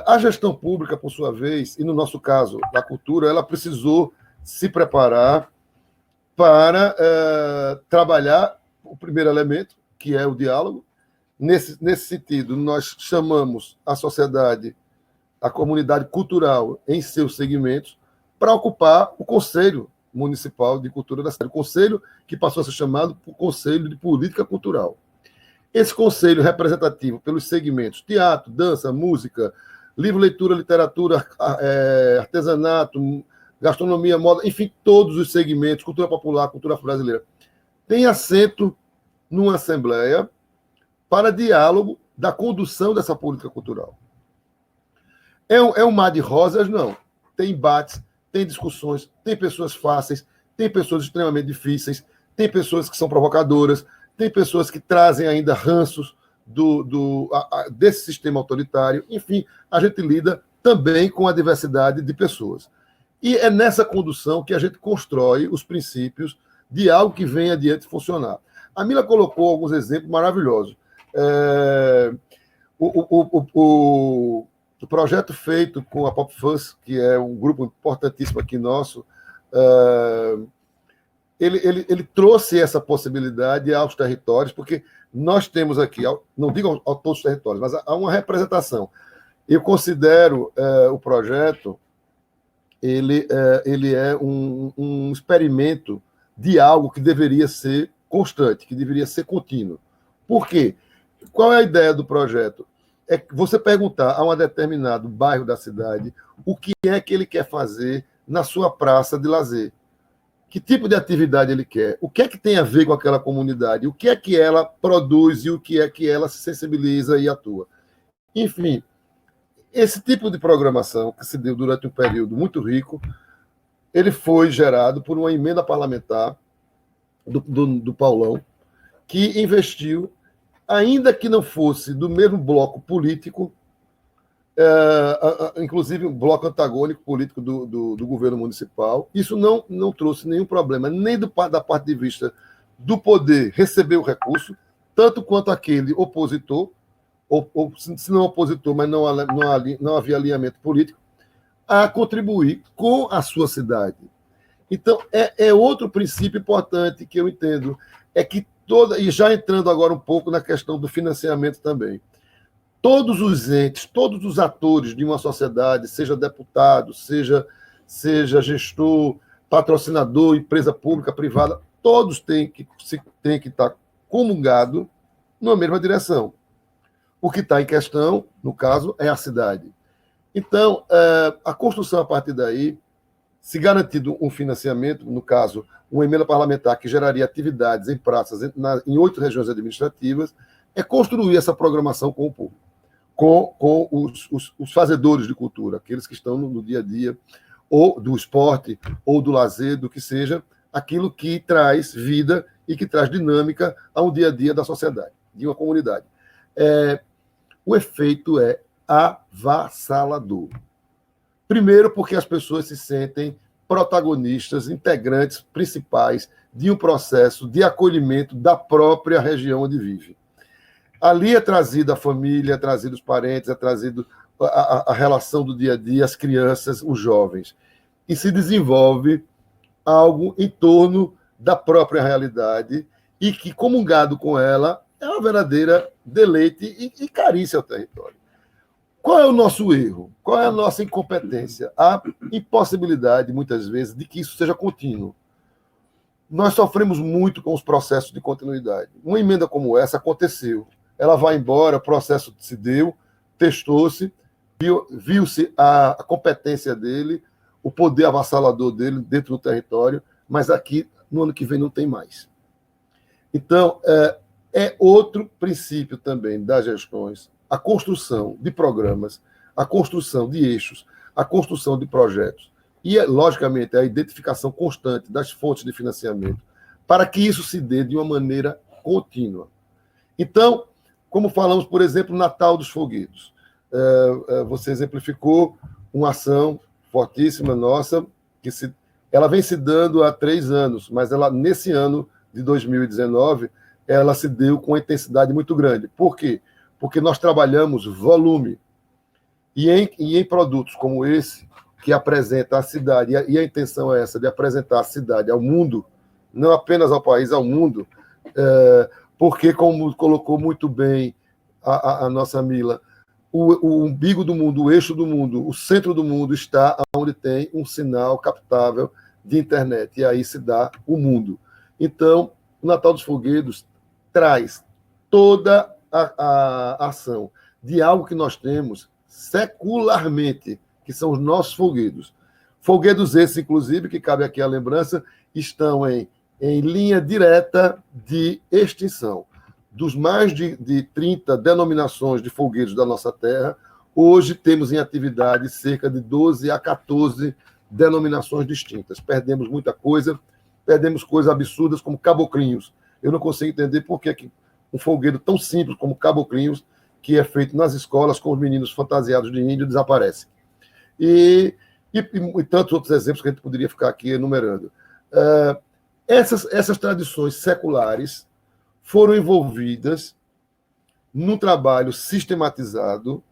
A gestão pública, por sua vez, e no nosso caso, a cultura, ela precisou se preparar para trabalhar o primeiro elemento, que é o diálogo. Nesse sentido, nós chamamos a sociedade, a comunidade cultural em seus segmentos, para ocupar o Conselho Municipal de Cultura da cidade, o conselho que passou a ser chamado por Conselho de Política Cultural. Esse conselho representativo pelos segmentos teatro, dança, música, livro, leitura, literatura, artesanato, gastronomia, moda, enfim, todos os segmentos, cultura popular, cultura brasileira, tem assento numa assembleia para diálogo da condução dessa política cultural. É um mar de rosas? Não. Tem embates, tem discussões, tem pessoas fáceis, tem pessoas extremamente difíceis, tem pessoas que são provocadoras, tem pessoas que trazem ainda ranços desse sistema autoritário. Enfim, a gente lida também com a diversidade de pessoas. E é nessa condução que a gente constrói os princípios de algo que venha adiante funcionar. A Mila colocou alguns exemplos maravilhosos. O projeto feito com a PopFuzz, que é um grupo importantíssimo aqui nosso, ele trouxe essa possibilidade aos territórios, porque nós temos aqui, não digo a todos os territórios, mas há uma representação. Eu considero o projeto, ele é um experimento de algo que deveria ser constante, que deveria ser contínuo. Por quê? Qual é a ideia do projeto? É você perguntar a um determinado bairro da cidade o que é que ele quer fazer na sua praça de lazer. Que tipo de atividade ele quer? O que é que tem a ver com aquela comunidade? O que é que ela produz e o que é que ela se sensibiliza e atua? Enfim, esse tipo de programação, que se deu durante um período muito rico, ele foi gerado por uma emenda parlamentar do Paulão, que investiu, ainda que não fosse do mesmo bloco político, inclusive um bloco antagônico político do governo municipal. Isso não trouxe nenhum problema, nem da parte de vista do poder receber o recurso, tanto quanto aquele opositor, ou se não opositor, mas não havia alinhamento político, a contribuir com a sua cidade. Então, é outro princípio importante que eu entendo, é que e já entrando agora um pouco na questão do financiamento também, todos os entes, todos os atores de uma sociedade, seja deputado, seja gestor, patrocinador, empresa pública, privada, todos têm que estar comungados numa mesma direção. O que está em questão, no caso, é a cidade. Então, a construção a partir daí, se garantido um financiamento, no caso, uma emenda parlamentar que geraria atividades em praças em 8 regiões administrativas, é construir essa programação com o povo, com os fazedores de cultura, aqueles que estão no dia a dia, ou do esporte, ou do lazer, do que seja, aquilo que traz vida e que traz dinâmica ao dia a dia da sociedade, de uma comunidade. O efeito é avassalador. Primeiro, porque as pessoas se sentem protagonistas, integrantes principais de um processo de acolhimento da própria região onde vive. Ali é trazida a família, é trazido os parentes, é trazido a relação do dia a dia, as crianças, os jovens. E se desenvolve algo em torno da própria realidade e que, comungado com ela, é uma verdadeira deleite e carícia ao território. Qual é o nosso erro? Qual é a nossa incompetência? A impossibilidade, muitas vezes, de que isso seja contínuo. Nós sofremos muito com os processos de continuidade. Uma emenda como essa aconteceu. Ela vai embora, o processo se deu, testou-se, viu-se a competência dele, o poder avassalador dele dentro do território, mas aqui, no ano que vem, não tem mais. Então, é outro princípio também das gestões, a construção de programas, a construção de eixos, a construção de projetos e, logicamente, a identificação constante das fontes de financiamento para que isso se dê de uma maneira contínua. Então, como falamos, por exemplo, Natal dos Foguetos, você exemplificou uma ação fortíssima nossa, que ela vem se dando há 3 anos, mas ela, nesse ano de 2019, ela se deu com uma intensidade muito grande. Por quê? Porque nós trabalhamos volume. E em produtos como esse, que apresenta a cidade, e a intenção é essa, de apresentar a cidade ao mundo, não apenas ao país, ao mundo, porque, como colocou muito bem a nossa Mila, o umbigo do mundo, o eixo do mundo, o centro do mundo está onde tem um sinal captável de internet, e aí se dá o mundo. Então, o Natal dos Foguetos traz toda a ação de algo que nós temos secularmente, que são os nossos folguedos. Folguedos esses, inclusive, que cabe aqui a lembrança, estão em linha direta de extinção. Dos mais de 30 denominações de folguedos da nossa terra, hoje temos em atividade cerca de 12 a 14 denominações distintas. Perdemos muita coisa, perdemos coisas absurdas como caboclinhos. Eu não consigo entender por que um folguedo tão simples como Caboclinhos, que é feito nas escolas com os meninos fantasiados de índio, desaparece. E tantos outros exemplos que a gente poderia ficar aqui enumerando. Essas tradições seculares foram envolvidas num trabalho sistematizado,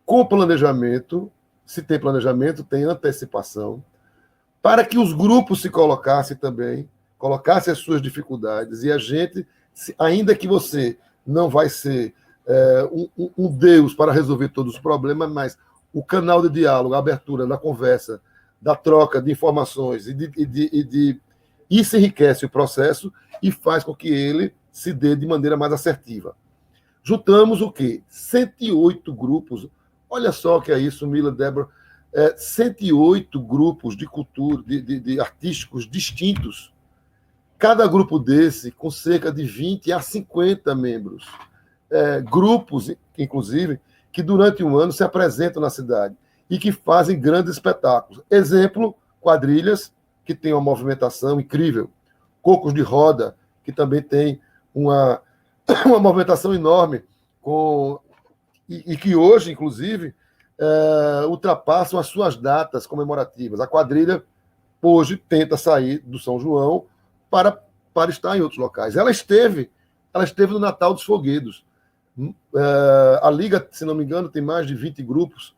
com planejamento, se tem planejamento, tem antecipação, para que os grupos se colocassem também, colocassem as suas dificuldades, e a gente, ainda que você não vai ser um Deus para resolver todos os problemas, mas o canal de diálogo, a abertura da conversa, da troca de informações, isso enriquece o processo e faz com que ele se dê de maneira mais assertiva. Juntamos o quê? 108 grupos. Olha só o que é isso, Mila, Débora. 108 grupos de cultura, de artísticos distintos. Cada grupo desse com cerca de 20 a 50 membros. Grupos, inclusive, que durante um ano se apresentam na cidade e que fazem grandes espetáculos. Exemplo, quadrilhas, que tem uma movimentação incrível. Cocos de Roda, que também tem uma movimentação enorme, e que hoje, inclusive, ultrapassam as suas datas comemorativas. A quadrilha, hoje, tenta sair do São João para estar em outros locais. Ela esteve no Natal dos Folguedos. A Liga, se não me engano, tem mais de 20 grupos.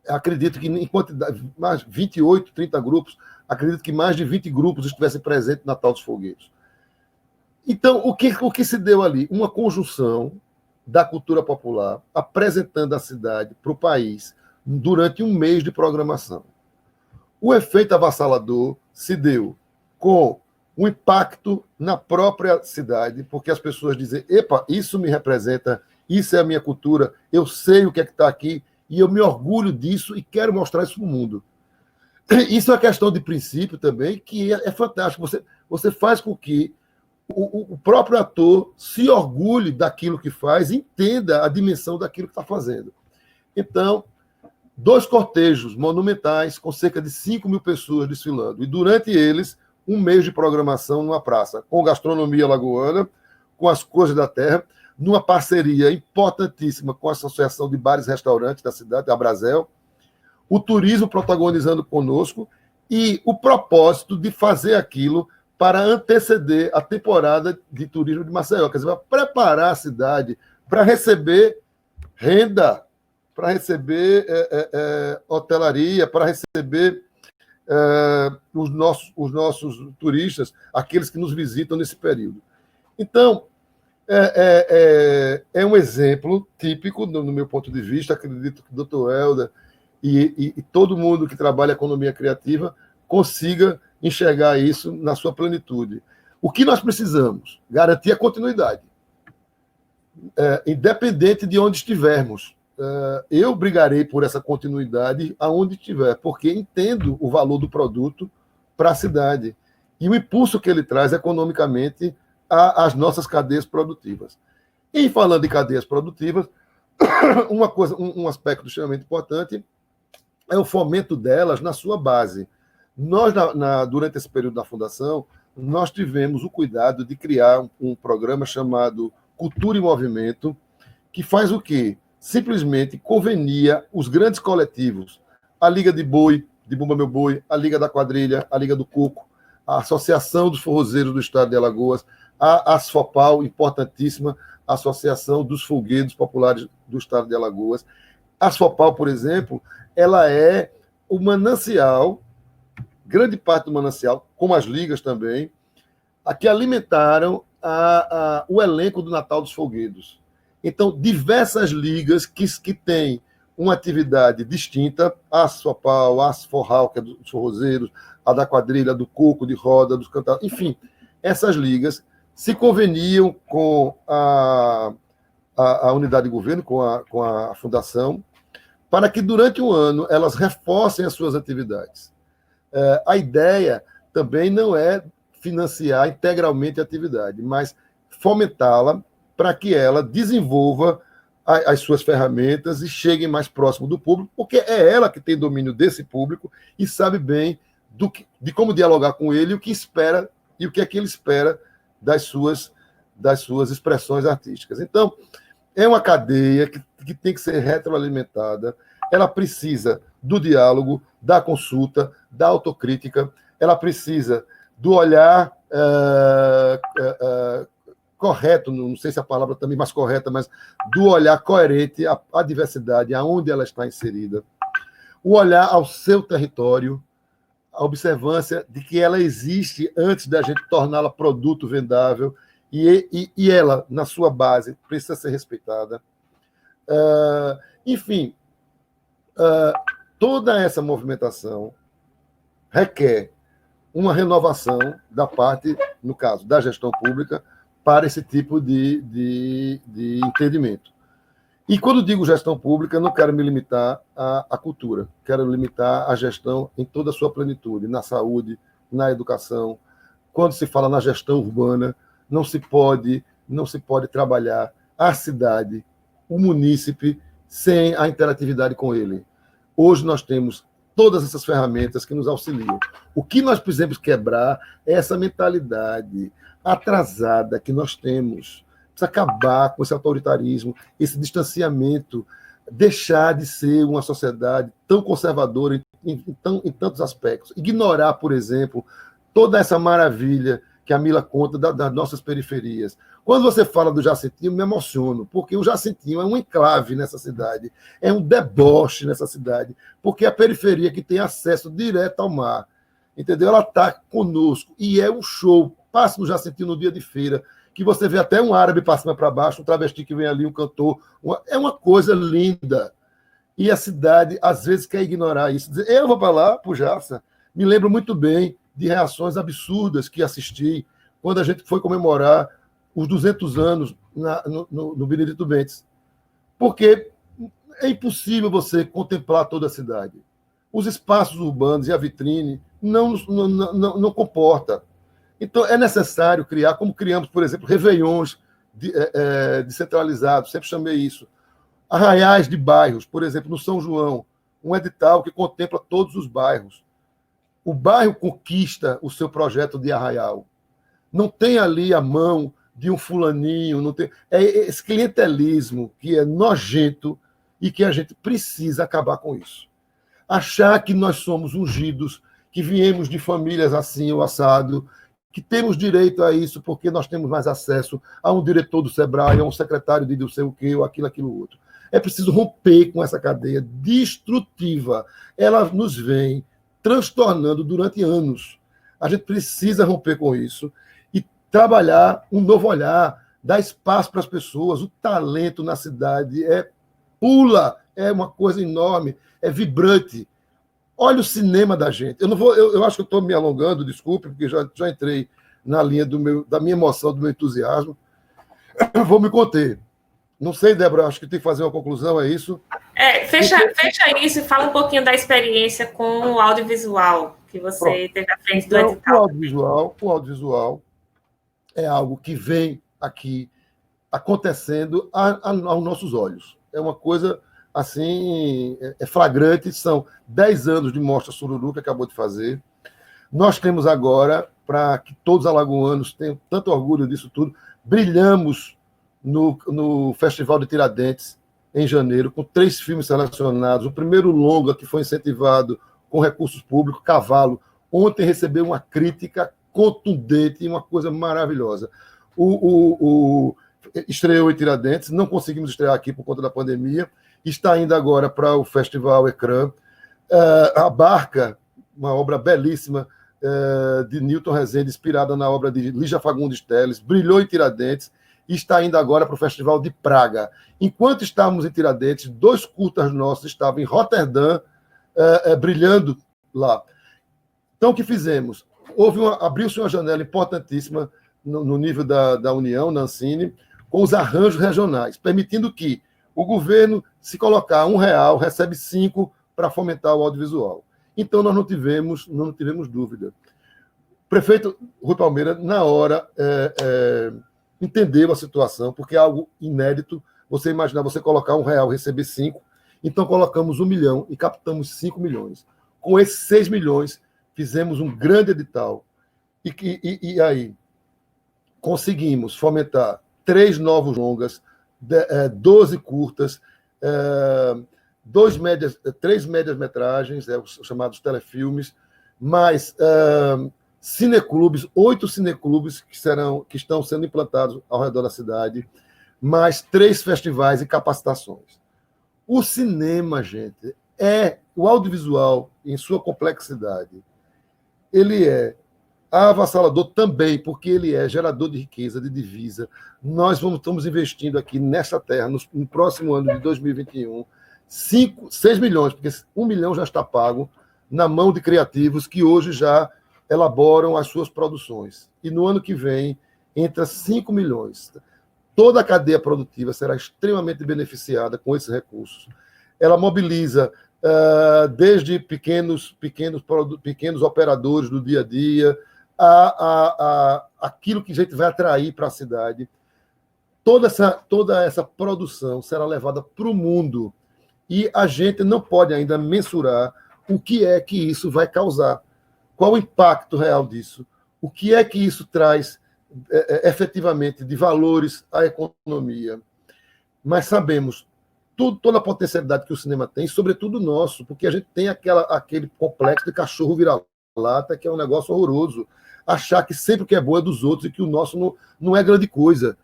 Acredito que em quantidade, mais 28, 30 grupos, acredito que mais de 20 grupos estivessem presentes no Natal dos Folguedos. Então, o que se deu ali? Uma conjunção da cultura popular apresentando a cidade para o país durante um mês de programação. O efeito avassalador se deu com um impacto na própria cidade, porque as pessoas dizem, epa, isso me representa, isso é a minha cultura, eu sei o que é que está aqui, e eu me orgulho disso e quero mostrar isso para o mundo. Isso é uma questão de princípio também, que é fantástico. Você faz com que o próprio ator se orgulhe daquilo que faz, entenda a dimensão daquilo que está fazendo. Então, 2 cortejos monumentais, com cerca de 5.000 pessoas desfilando, e durante eles, um mês de programação numa praça, com gastronomia alagoana, com as coisas da terra, numa parceria importantíssima com a Associação de Bares e Restaurantes da cidade, a Brasel, o turismo protagonizando conosco, e o propósito de fazer aquilo para anteceder a temporada de turismo de Maceió, quer dizer, para preparar a cidade para receber renda, para receber hotelaria, para receber os nossos turistas, aqueles que nos visitam nesse período. Então, é um exemplo típico, no meu ponto de vista, acredito que o Dr. Helder e todo mundo que trabalha economia criativa consiga enxergar isso na sua plenitude. O que nós precisamos? Garantir a continuidade. Independente de onde estivermos. Eu brigarei por essa continuidade aonde estiver, porque entendo o valor do produto para a cidade e o impulso que ele traz economicamente às nossas cadeias produtivas. E falando em cadeias produtivas, um aspecto extremamente importante é o fomento delas na sua base. Nós, durante esse período da fundação, nós tivemos o cuidado de criar um programa chamado Cultura e Movimento, que faz o quê? Simplesmente convenia os grandes coletivos, a Liga de Boi, de Bumba Meu Boi, a Liga da Quadrilha, a Liga do Coco, a Associação dos Forrozeiros do Estado de Alagoas, a ASFOPAL, importantíssima, a Associação dos Folguedos Populares do Estado de Alagoas. A ASFOPAL, por exemplo, ela é o manancial, grande parte do manancial, como as ligas também, a que alimentaram o elenco do Natal dos Folguedos. Então, diversas ligas que têm uma atividade distinta, a ASFOPAL, a ASFORRAL, que é dos forrozeiros, a da quadrilha, do coco, de roda, dos cantados, enfim, essas ligas se conveniam com a unidade de governo, com a fundação, para que durante um ano elas reforcem as suas atividades. A ideia também não é financiar integralmente a atividade, mas fomentá-la para que ela desenvolva as suas ferramentas e chegue mais próximo do público, porque é ela que tem domínio desse público e sabe bem de como dialogar com ele, o que espera e o que é que ele espera das suas das suas expressões artísticas. Então, é uma cadeia que tem que ser retroalimentada, ela precisa do diálogo, da consulta, da autocrítica, ela precisa do olhar correto, não sei se a palavra também é mais correta, mas do olhar coerente à diversidade, aonde ela está inserida, o olhar ao seu território, a observância de que ela existe antes da gente torná-la produto vendável, e ela, na sua base, precisa ser respeitada. Enfim, toda essa movimentação requer uma renovação da parte, no caso, da gestão pública, para esse tipo de entendimento. E quando digo gestão pública, não quero me limitar à cultura, quero limitar a gestão em toda a sua plenitude, na saúde, na educação. Quando se fala na gestão urbana, não se pode trabalhar a cidade, o munícipe, sem a interatividade com ele. Hoje nós temos todas essas ferramentas que nos auxiliam. O que nós precisamos quebrar é essa mentalidade atrasada que nós temos. Precisa acabar com esse autoritarismo, esse distanciamento, deixar de ser uma sociedade tão conservadora em tantos aspectos. Ignorar, por exemplo, toda essa maravilha que a Mila conta das nossas periferias. Quando você fala do Jacintinho, me emociono, porque o Jacintinho é um enclave nessa cidade, é um deboche nessa cidade, porque a periferia que tem acesso direto ao mar, entendeu? Ela está conosco, e é um show. Passe no Jacintinho no dia de feira, que você vê até um árabe passando para baixo, um travesti que vem ali, um cantor. É uma coisa linda. E a cidade, às vezes, quer ignorar isso. Dizer, eu vou para lá, para o Jaça. Me lembro muito bem de reações absurdas que assisti quando a gente foi comemorar os 200 anos no Benedito Bentes. Porque é impossível você contemplar toda a cidade. Os espaços urbanos e a vitrine não comporta. Então, é necessário criar, como criamos, por exemplo, réveillons descentralizados, sempre chamei isso. Arraiais de bairros, por exemplo, no São João, um edital que contempla todos os bairros. O bairro conquista o seu projeto de arraial. Não tem ali a mão de um fulaninho, não tem. É esse clientelismo que é nojento e que a gente precisa acabar com isso. Achar que nós somos ungidos, que viemos de famílias assim, o assado, que temos direito a isso porque nós temos mais acesso a um diretor do Sebrae, a um secretário de não sei o quê, ou aquilo outro. É preciso romper com essa cadeia destrutiva. Ela nos vem transtornando durante anos. A gente precisa romper com isso e trabalhar um novo olhar, dar espaço para as pessoas. O talento na cidade pula, é uma coisa enorme, é vibrante. Olha o cinema da gente. Eu acho que eu estou me alongando, desculpe, porque já entrei na linha da minha emoção, do meu entusiasmo. Eu vou me conter. Não sei, Débora, acho que tem que fazer uma conclusão, é isso? Fecha isso e fala um pouquinho da experiência com o audiovisual que você teve à frente do edital. O audiovisual é algo que vem aqui acontecendo aos nossos olhos. É uma coisa assim, flagrante. São 10 anos de Mostra Sururu que acabou de fazer. Nós temos agora, para que todos os alagoanos tenham tanto orgulho disso tudo, brilhamos no Festival de Tiradentes, em janeiro, com 3 filmes selecionados. O primeiro longa que foi incentivado com recursos públicos, Cavalo, ontem recebeu uma crítica contundente e uma coisa maravilhosa. Estreou em Tiradentes, não conseguimos estrear aqui por conta da pandemia, está indo agora para o Festival Ecrã. A Barca, uma obra belíssima de Newton Rezende, inspirada na obra de Lígia Fagundes Telles, brilhou em Tiradentes e está indo agora para o Festival de Praga. Enquanto estávamos em Tiradentes, 2 curtas nossos estavam em Roterdã, brilhando lá. Então, o que fizemos? Abriu-se uma janela importantíssima no nível da União, na Ancine, com os arranjos regionais, permitindo que o governo, se colocar R$1, recebe 5 para fomentar o audiovisual. Então, nós não tivemos dúvida. O prefeito Rui Palmeira, na hora, entendeu a situação, porque é algo inédito. Você imaginar, você colocar R$1, receber 5. Então, colocamos 1 milhão e captamos 5 milhões. Com esses 6 milhões, fizemos um grande edital. E aí, conseguimos fomentar 3 novos longas, 12 curtas, 3 médias-metragens, os chamados telefilmes, mais cineclubes, 8 cineclubes que estão sendo implantados ao redor da cidade, mais 3 festivais e capacitações. O cinema, gente, o audiovisual, em sua complexidade, ele é avassalador também, porque ele é gerador de riqueza, de divisa. Nós estamos investindo aqui nessa terra, no próximo ano de 2021, 6 milhões, porque 1 milhão já está pago na mão de criativos que hoje já elaboram as suas produções. E no ano que vem, entra 5 milhões. Toda a cadeia produtiva será extremamente beneficiada com esses recursos. Ela mobiliza desde pequenos operadores do dia a dia, aquilo que a gente vai atrair para a cidade. Toda essa produção será levada para o mundo e a gente não pode ainda mensurar o que é que isso vai causar, qual o impacto real disso, o que é que isso traz efetivamente de valores à economia. Mas sabemos toda a potencialidade que o cinema tem, sobretudo o nosso, porque a gente tem aquele complexo de cachorro vira-lata, que é um negócio horroroso. Achar que sempre o que é bom é dos outros e que o nosso não é grande coisa.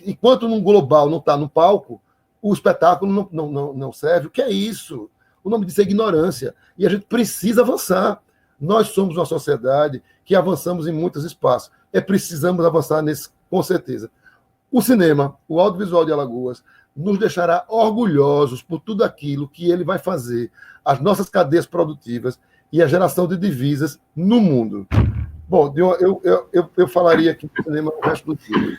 Enquanto num global não está no palco, o espetáculo não serve. O que é isso? O nome disso é ignorância. E a gente precisa avançar. Nós somos uma sociedade que avançamos em muitos espaços. Precisamos avançar nesse, com certeza. O cinema, o audiovisual de Alagoas, nos deixará orgulhosos por tudo aquilo que ele vai fazer, as nossas cadeias produtivas e a geração de divisas no mundo. Bom, eu falaria aqui do cinema o resto do dia.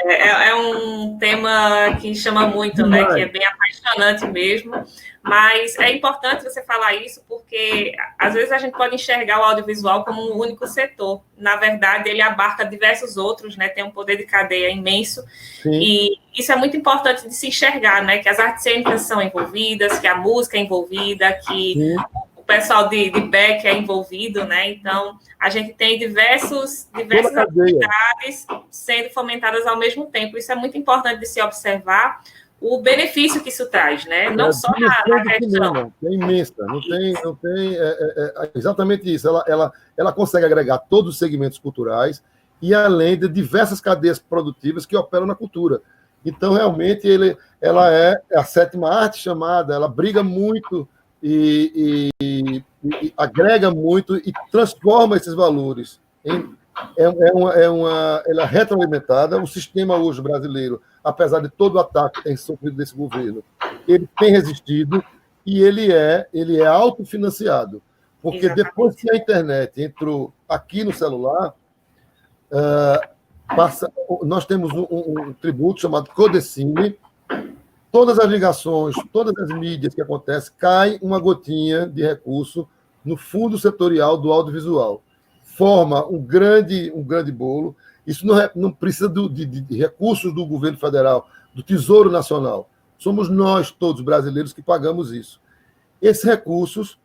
É um tema que chama muito, né? Que é bem apaixonante mesmo. Mas é importante você falar isso porque, às vezes, a gente pode enxergar o audiovisual como um único setor. Na verdade, ele abarca diversos outros, né? Tem um poder de cadeia imenso. Sim. E isso é muito importante de se enxergar, né? Que as artes cênicas são envolvidas, que a música é envolvida, que... Sim. O pessoal de back é envolvido, né? Então, a gente tem diversas atividades sendo fomentadas ao mesmo tempo. Isso é muito importante de se observar o benefício que isso traz, né? Não só a questão. É imensa, não tem exatamente isso. Ela consegue agregar todos os segmentos culturais e além de diversas cadeias produtivas que operam na cultura. Então, realmente, ela é a sétima arte chamada, ela briga muito e agrega muito e transforma esses valores. Ela é retroalimentada. O sistema hoje brasileiro, apesar de todo o ataque que tem sofrido desse governo, ele tem resistido e ele é autofinanciado. Porque depois que a internet entrou aqui no celular, nós temos um tributo chamado Codecine. Todas as ligações, todas as mídias que acontecem, cai uma gotinha de recurso no fundo setorial do audiovisual. Forma um grande bolo. Isso não precisa de recursos do governo federal, do Tesouro Nacional. Somos nós, todos brasileiros, que pagamos isso. Esses recursos,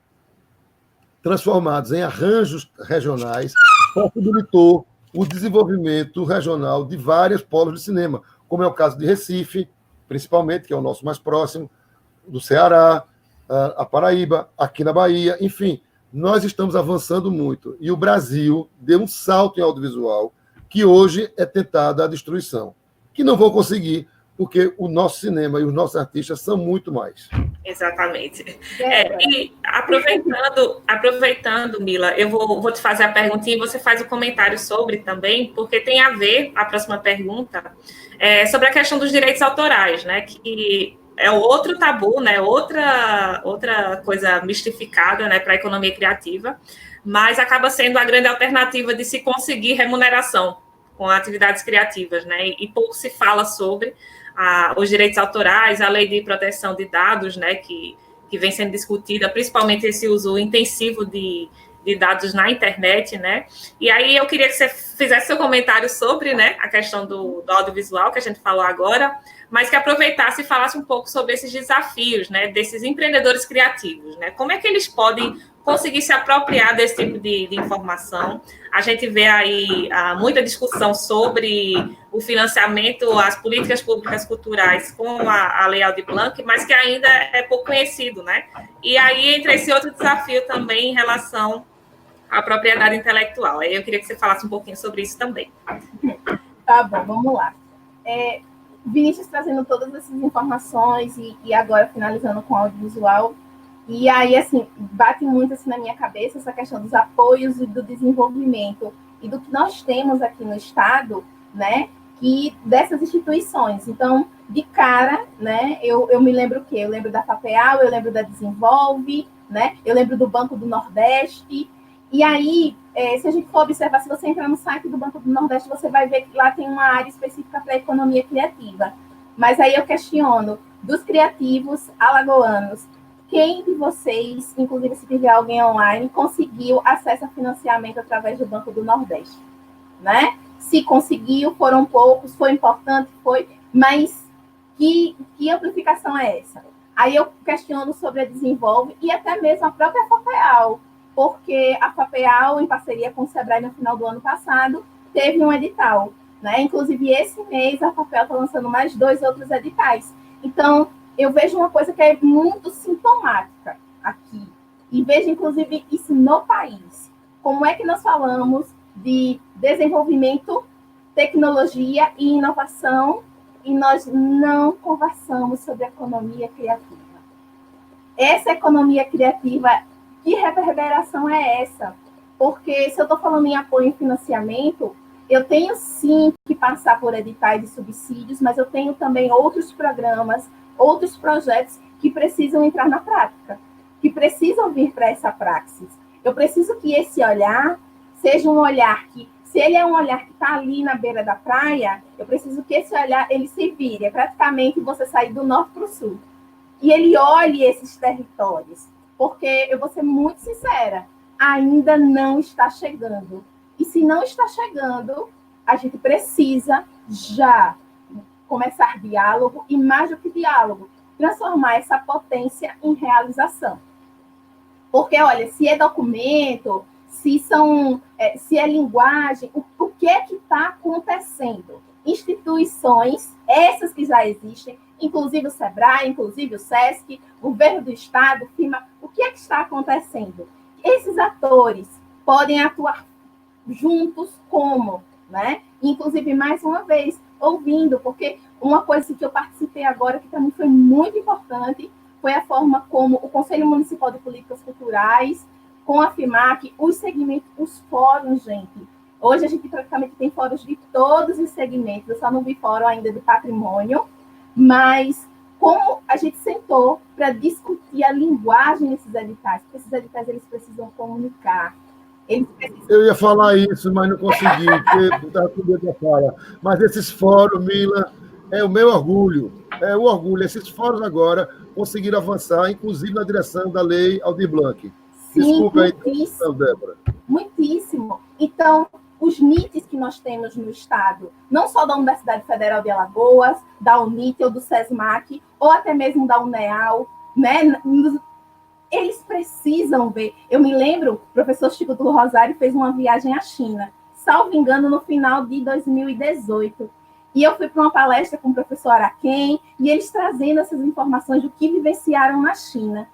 transformados em arranjos regionais, possibilitou o desenvolvimento regional de vários polos de cinema, como é o caso de Recife, principalmente, que é o nosso mais próximo, do Ceará, a Paraíba, aqui na Bahia, enfim, nós estamos avançando muito. E o Brasil deu um salto em audiovisual que hoje é tentada a destruição, que não vão conseguir, porque o nosso cinema e os nossos artistas são muito mais. Exatamente. E aproveitando, Mila, eu vou te fazer a perguntinha e você faz o comentário sobre também, porque tem a ver, a próxima pergunta, sobre a questão dos direitos autorais, né? Que é outro tabu, né? Outra coisa mistificada, né, para a economia criativa, mas acaba sendo a grande alternativa de se conseguir remuneração com atividades criativas, né? E pouco se fala sobre os direitos autorais, a lei de proteção de dados, né, que vem sendo discutida, principalmente esse uso intensivo de dados na internet, né? E aí eu queria que você fizesse seu comentário sobre, né, a questão do audiovisual que a gente falou agora, mas que aproveitasse e falasse um pouco sobre esses desafios, né, desses empreendedores criativos, né? Como é que eles podem conseguir se apropriar desse tipo de informação. A gente vê aí muita discussão sobre o financiamento, as políticas públicas culturais com a Lei Aldir Blanc, mas que ainda é pouco conhecido, né? E aí entra esse outro desafio também em relação à propriedade intelectual. Aí eu queria que você falasse um pouquinho sobre isso também. Tá bom, vamos lá. Vinícius trazendo todas essas informações e agora finalizando com audiovisual. E aí, assim, bate muito assim, na minha cabeça essa questão dos apoios e do desenvolvimento e do que nós temos aqui no Estado, né, e dessas instituições. Então, de cara, né, eu me lembro o quê? Eu lembro da FAPEAL, eu lembro da Desenvolve, né, eu lembro do Banco do Nordeste. E aí, se a gente for observar, se você entrar no site do Banco do Nordeste, você vai ver que lá tem uma área específica para a economia criativa. Mas aí eu questiono, dos criativos alagoanos, quem de vocês, inclusive se tiver alguém online, conseguiu acesso a financiamento através do Banco do Nordeste? Né? Se conseguiu, foram poucos, foi importante, foi, mas que amplificação é essa? Aí eu questiono sobre a Desenvolve e até mesmo a própria FAPEAL, porque a FAPEAL, em parceria com o SEBRAE no final do ano passado, teve um edital. Né? Inclusive, esse mês, a FAPEAL está lançando mais 2 outros editais. Então, eu vejo uma coisa que é muito sintomática aqui, e vejo, inclusive, isso no país. Como é que nós falamos de desenvolvimento, tecnologia e inovação, e nós não conversamos sobre economia criativa? Essa economia criativa, que reverberação é essa? Porque se eu estou falando em apoio e financiamento, eu tenho sim que passar por editais e subsídios, mas eu tenho também outros programas, outros projetos que precisam entrar na prática, que precisam vir para essa praxis. Eu preciso que esse olhar seja um olhar que, se ele é um olhar que está ali na beira da praia, eu preciso que esse olhar ele se vire. É praticamente você sair do norte para o sul. E ele olhe esses territórios. Porque, eu vou ser muito sincera, ainda não está chegando. E se não está chegando, a gente precisa já começar diálogo e, mais do que diálogo, transformar essa potência em realização. Porque, olha, se é documento, se é linguagem, o que é que está acontecendo? Instituições, essas que já existem, inclusive o SEBRAE, inclusive o SESC, o governo do Estado, FIMA, o que é que está acontecendo? Esses atores podem atuar juntos como, né? Inclusive, mais uma vez, ouvindo, porque uma coisa que eu participei agora, que para mim foi muito importante, foi a forma como o Conselho Municipal de Políticas Culturais, com a FIMAC, os segmentos, os fóruns, gente. Hoje a gente praticamente tem fóruns de todos os segmentos, eu só não vi fórum ainda do patrimônio, mas como a gente sentou para discutir a linguagem desses editais, porque esses editais eles precisam comunicar. Eu ia falar isso, mas não consegui, porque estava com medo da fala. Mas esses fóruns, Mila, é o meu orgulho. É o orgulho. Esses fóruns agora conseguiram avançar, inclusive na direção da Lei Aldir Blanc. Sim, desculpa aí, Débora. Muitíssimo. Então, os NITs que nós temos no Estado, não só da Universidade Federal de Alagoas, da UNIT ou do SESMAC, ou até mesmo da UNEAL, né? Eles precisam ver. Eu me lembro, o professor Chico do Rosário fez uma viagem à China, salvo engano, no final de 2018. E eu fui para uma palestra com o professor Araquém, e eles trazendo essas informações do que vivenciaram na China.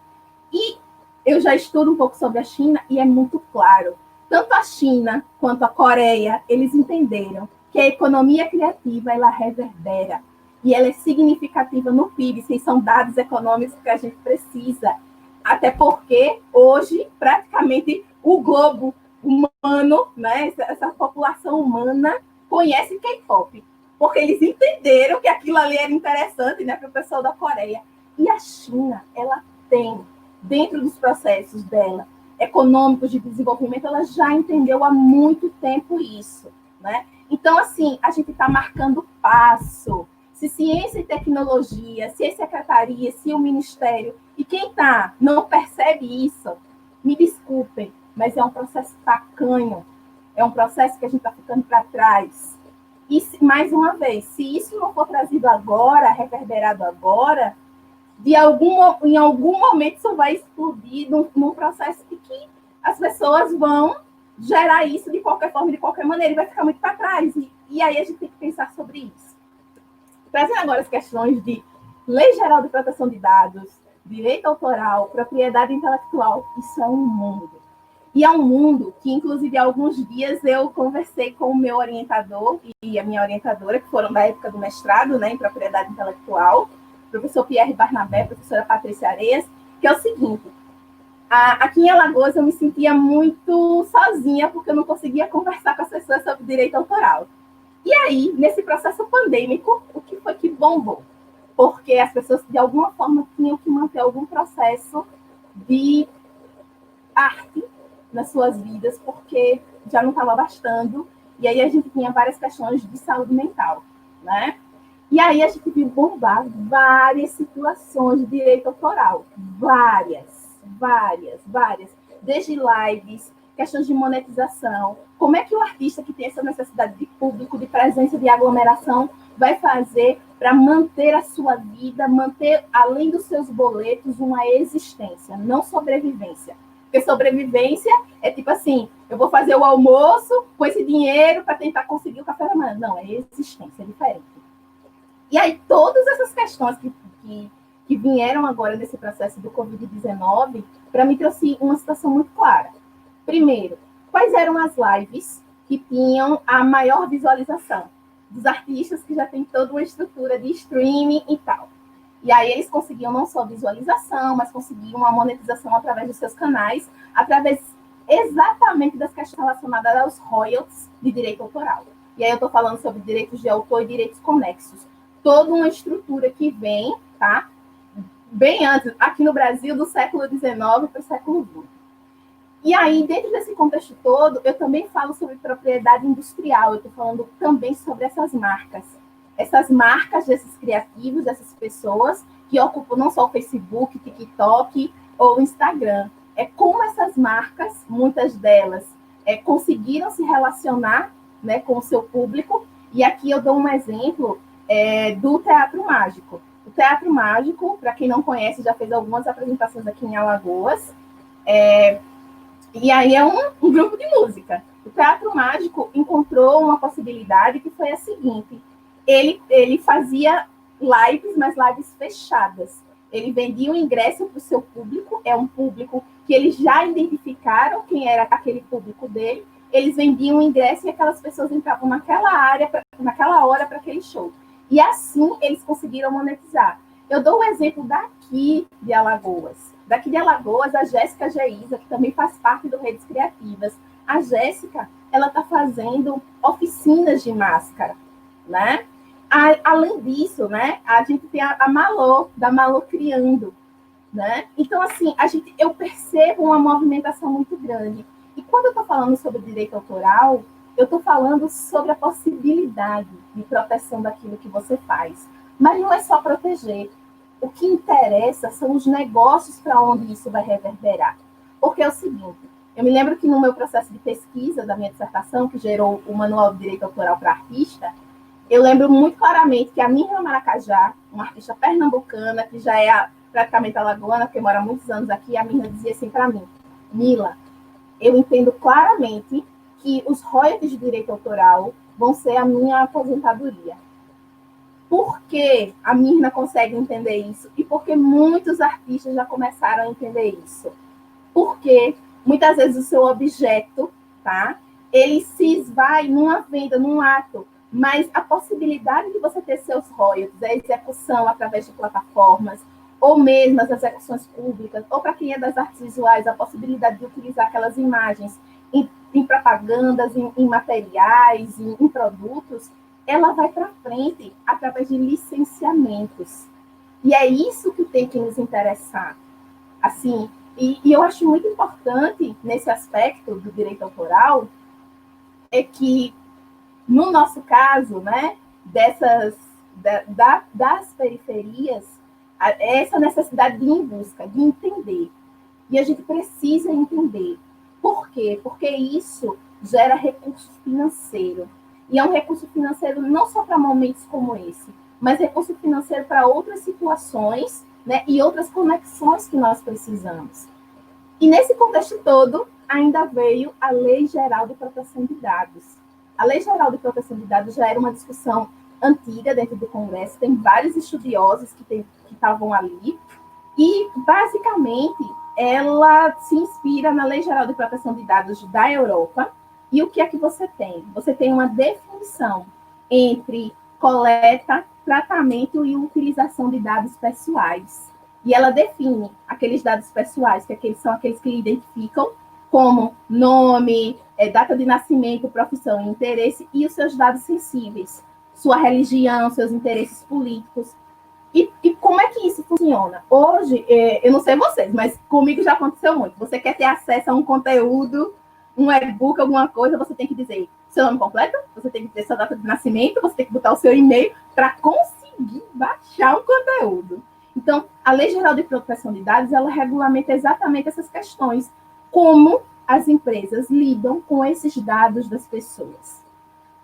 E eu já estudo um pouco sobre a China, e é muito claro. Tanto a China quanto a Coreia, eles entenderam que a economia criativa, ela reverbera. E ela é significativa no PIB, se são dados econômicos que a gente precisa. Até porque, hoje, praticamente, o globo humano, né, essa população humana, conhece K-pop. Porque eles entenderam que aquilo ali era interessante, né, para o pessoal da Coreia. E a China, ela tem, dentro dos processos dela, econômicos de desenvolvimento, ela já entendeu há muito tempo isso. Né? Então, assim, a gente está marcando passo. Se ciência e tecnologia, se a secretaria, se o ministério, e quem não percebe isso, me desculpem, mas é um processo tacanho, é um processo que a gente está ficando para trás. E, mais uma vez, se isso não for trazido agora, reverberado agora, em algum momento isso vai explodir num processo de que as pessoas vão gerar isso de qualquer forma, de qualquer maneira, e vai ficar muito para trás. E aí a gente tem que pensar sobre isso. Trazendo agora as questões de Lei Geral de Proteção de Dados, direito autoral, propriedade intelectual, isso é um mundo. E é um mundo que, inclusive, há alguns dias eu conversei com o meu orientador e a minha orientadora, que foram da época do mestrado, né, em propriedade intelectual, professor Pierre Barnabé, professora Patrícia Areias, que é o seguinte: aqui em Alagoas eu me sentia muito sozinha, porque eu não conseguia conversar com as pessoas sobre direito autoral. E aí, nesse processo pandêmico, o que foi que bombou? Porque as pessoas, de alguma forma, tinham que manter algum processo de arte nas suas vidas, porque já não estava bastando, e aí a gente tinha várias questões de saúde mental, né? E aí a gente viu bombar várias situações de direito autoral, várias, desde lives, questões de monetização, como é que o artista que tem essa necessidade de público, de presença, de aglomeração, vai fazer para manter a sua vida, manter, além dos seus boletos, uma existência, não sobrevivência. Porque sobrevivência é tipo assim, eu vou fazer o almoço com esse dinheiro para tentar conseguir o café da manhã. Não, é existência, é diferente. E aí todas essas questões que vieram agora nesse processo do Covid-19, para mim trouxe uma situação muito clara. Primeiro, quais eram as lives que tinham a maior visualização? Dos artistas que já têm toda uma estrutura de streaming e tal. E aí eles conseguiam não só visualização, mas conseguiam uma monetização através dos seus canais, através exatamente das questões relacionadas aos royalties de direito autoral. E aí eu estou falando sobre direitos de autor e direitos conexos. Toda uma estrutura que vem, tá? Bem antes, aqui no Brasil, do século XIX para o século XX. E aí, dentro desse contexto todo, eu também falo sobre propriedade industrial, eu estou falando também sobre essas marcas desses criativos, dessas pessoas que ocupam não só o Facebook, TikTok ou Instagram. É como essas marcas, muitas delas, conseguiram se relacionar, né, com o seu público. E aqui eu dou um exemplo do Teatro Mágico. O Teatro Mágico, para quem não conhece, já fez algumas apresentações aqui em Alagoas. E aí é um grupo de música. O Teatro Mágico encontrou uma possibilidade que foi a seguinte: ele fazia lives, mas lives fechadas. Ele vendia um ingresso para o seu público, é um público que eles já identificaram quem era aquele público dele. Eles vendiam o ingresso e aquelas pessoas entravam naquela hora para aquele show. E assim eles conseguiram monetizar. Eu dou um exemplo daqui de Alagoas. Daqui de Alagoas, a Jéssica Geisa, que também faz parte do Redes Criativas. A Jéssica, ela está fazendo oficinas de máscara, né? Além disso, né, a gente tem a Malô, da Malô Criando, né? Então, assim, eu percebo uma movimentação muito grande. E quando eu estou falando sobre direito autoral, eu estou falando sobre a possibilidade de proteção daquilo que você faz. Mas não é só proteger. O que interessa são os negócios para onde isso vai reverberar. Porque é o seguinte, eu me lembro que no meu processo de pesquisa da minha dissertação, que gerou o Manual de Direito Autoral para Artista, eu lembro muito claramente que a Mirna Maracajá, uma artista pernambucana, que já é praticamente alagoana, porque mora há muitos anos aqui, a Mirna dizia assim para mim: Mila, eu entendo claramente que os royalties de direito autoral vão ser a minha aposentadoria. Por que a Mirna consegue entender isso? E porque muitos artistas já começaram a entender isso. Porque muitas vezes o seu objeto, tá? Ele se esvai numa venda, num ato, mas a possibilidade de você ter seus royalties, a execução através de plataformas, ou mesmo as execuções públicas, ou para quem é das artes visuais, a possibilidade de utilizar aquelas imagens em propagandas, em materiais, em produtos, ela vai para frente através de licenciamentos. E é isso que tem que nos interessar. Assim, e eu acho muito importante, nesse aspecto do direito autoral, é que, no nosso caso, né, das periferias, essa necessidade de ir em busca, de entender. E a gente precisa entender. Por quê? Porque isso gera recurso financeiro. E é um recurso financeiro não só para momentos como esse, mas recurso financeiro para outras situações né? E outras conexões que nós precisamos. E nesse contexto todo, ainda veio a Lei Geral de Proteção de Dados. A Lei Geral de Proteção de Dados já era uma discussão antiga dentro do Congresso, tem vários estudiosos que estavam ali, e, basicamente, ela se inspira na Lei Geral de Proteção de Dados da Europa. E o que é que você tem? Você tem uma definição entre coleta, tratamento e utilização de dados pessoais. E ela define aqueles dados pessoais, são aqueles que identificam como nome, data de nascimento, profissão e interesse, e os seus dados sensíveis, sua religião, seus interesses políticos. E como é que isso funciona? Hoje, eu não sei vocês, mas comigo já aconteceu muito. Você quer ter acesso a um conteúdo, um e-book, alguma coisa, você tem que dizer seu nome completo, você tem que dizer sua data de nascimento, você tem que botar o seu e-mail para conseguir baixar um conteúdo. Então, a Lei Geral de Proteção de Dados, ela regulamenta exatamente essas questões, como as empresas lidam com esses dados das pessoas.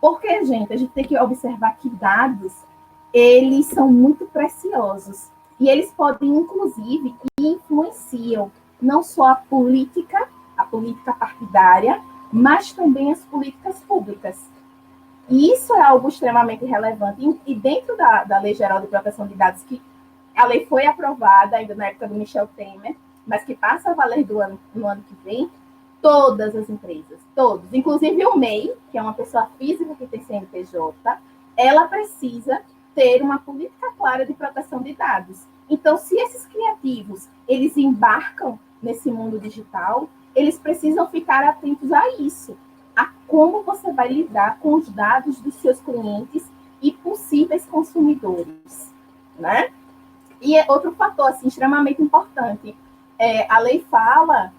Porque, gente, a gente tem que observar que dados, eles são muito preciosos. E eles podem, inclusive, e influenciam não só a política partidária, mas também as políticas públicas. E isso é algo extremamente relevante. E dentro da Lei Geral de Proteção de Dados, que a lei foi aprovada ainda na época do Michel Temer, mas que passa a valer no ano que vem, todas as empresas, todos, inclusive o MEI, que é uma pessoa física que tem CNPJ, ela precisa ter uma política clara de proteção de dados. Então, se esses criativos, eles embarcam nesse mundo digital, eles precisam ficar atentos a isso, a como você vai lidar com os dados dos seus clientes e possíveis consumidores, né? E outro fator, assim, extremamente importante, a lei fala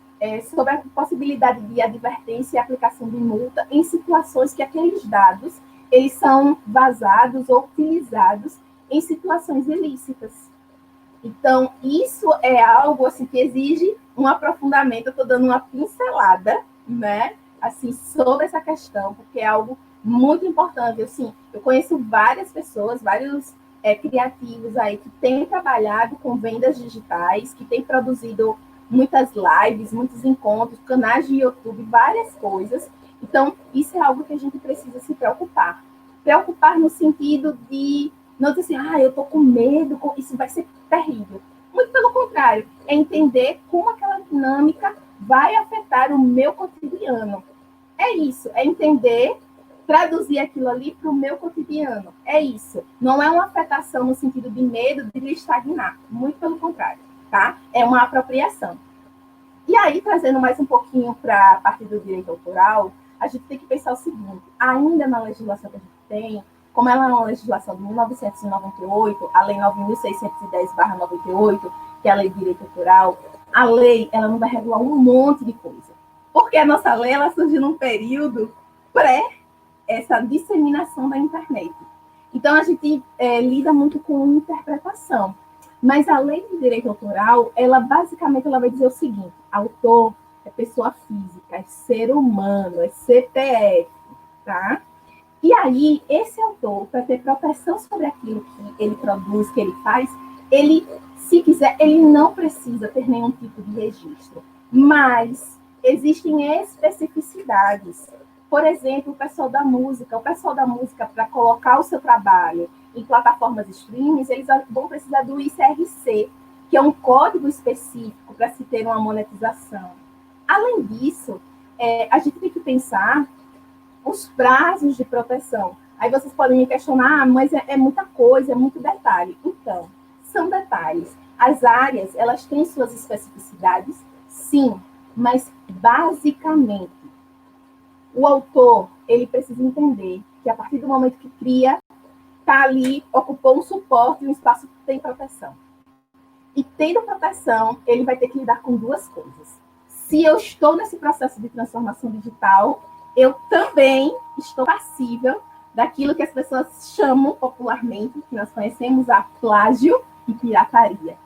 sobre a possibilidade de advertência e aplicação de multa em situações que aqueles dados eles são vazados ou utilizados em situações ilícitas. Então, isso é algo assim, que exige um aprofundamento. Eu estou dando uma pincelada, né, assim, sobre essa questão, porque é algo muito importante. Assim, eu conheço várias pessoas, vários criativos aí que têm trabalhado com vendas digitais, que têm produzido muitas lives, muitos encontros, canais de YouTube, várias coisas. Então, isso é algo que a gente precisa se preocupar. Preocupar no sentido de não dizer assim, eu estou com medo, isso vai ser terrível. Muito pelo contrário, é entender como aquela dinâmica vai afetar o meu cotidiano. É isso, é entender, traduzir aquilo ali para o meu cotidiano. É isso. Não é uma afetação no sentido de medo de estagnar. Muito pelo contrário, tá? É uma apropriação. E aí, trazendo mais um pouquinho para a parte do direito autoral, a gente tem que pensar o seguinte, ainda na legislação que a gente tem, como ela é uma legislação de 1998, a Lei 9.610/98, que é a Lei de Direito Autoral, a lei ela não vai regular um monte de coisa. Porque a nossa lei ela surgiu num período pré essa disseminação da internet. Então, a gente lida muito com interpretação. Mas a Lei de Direito Autoral, ela basicamente ela vai dizer o seguinte, autor é pessoa física, é ser humano, é CPF, tá? E aí, esse autor, para ter proteção sobre aquilo que ele produz, que ele faz, ele, se quiser, ele não precisa ter nenhum tipo de registro. Mas existem especificidades. Por exemplo, o pessoal da música, para colocar o seu trabalho em plataformas streaming, eles vão precisar do ICRC, que é um código específico para se ter uma monetização. Além disso, a gente tem que pensar os prazos de proteção. Aí vocês podem me questionar, mas é muita coisa, é muito detalhe. Então, são detalhes. As áreas, elas têm suas especificidades, sim, mas basicamente, o autor, ele precisa entender que a partir do momento que cria, está ali, ocupou um suporte, um espaço que tem proteção. E tendo proteção, ele vai ter que lidar com duas coisas. Se eu estou nesse processo de transformação digital, eu também estou passível daquilo que as pessoas chamam popularmente, que nós conhecemos, a plágio e pirataria.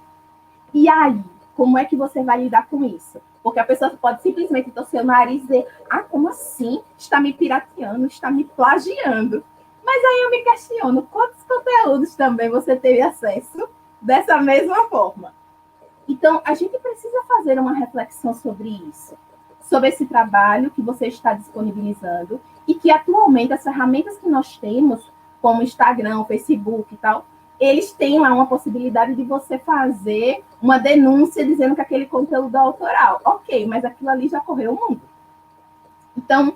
E aí, como é que você vai lidar com isso? Porque a pessoa pode simplesmente torcer o nariz e dizer, como assim? Está me pirateando, está me plagiando. Mas aí eu me questiono, quantos conteúdos também você teve acesso dessa mesma forma. Então, a gente precisa fazer uma reflexão sobre isso, sobre esse trabalho que você está disponibilizando e que, atualmente, as ferramentas que nós temos, como Instagram, Facebook e tal, eles têm lá uma possibilidade de você fazer uma denúncia dizendo que aquele conteúdo é autoral. Ok, mas aquilo ali já correu o mundo. Então,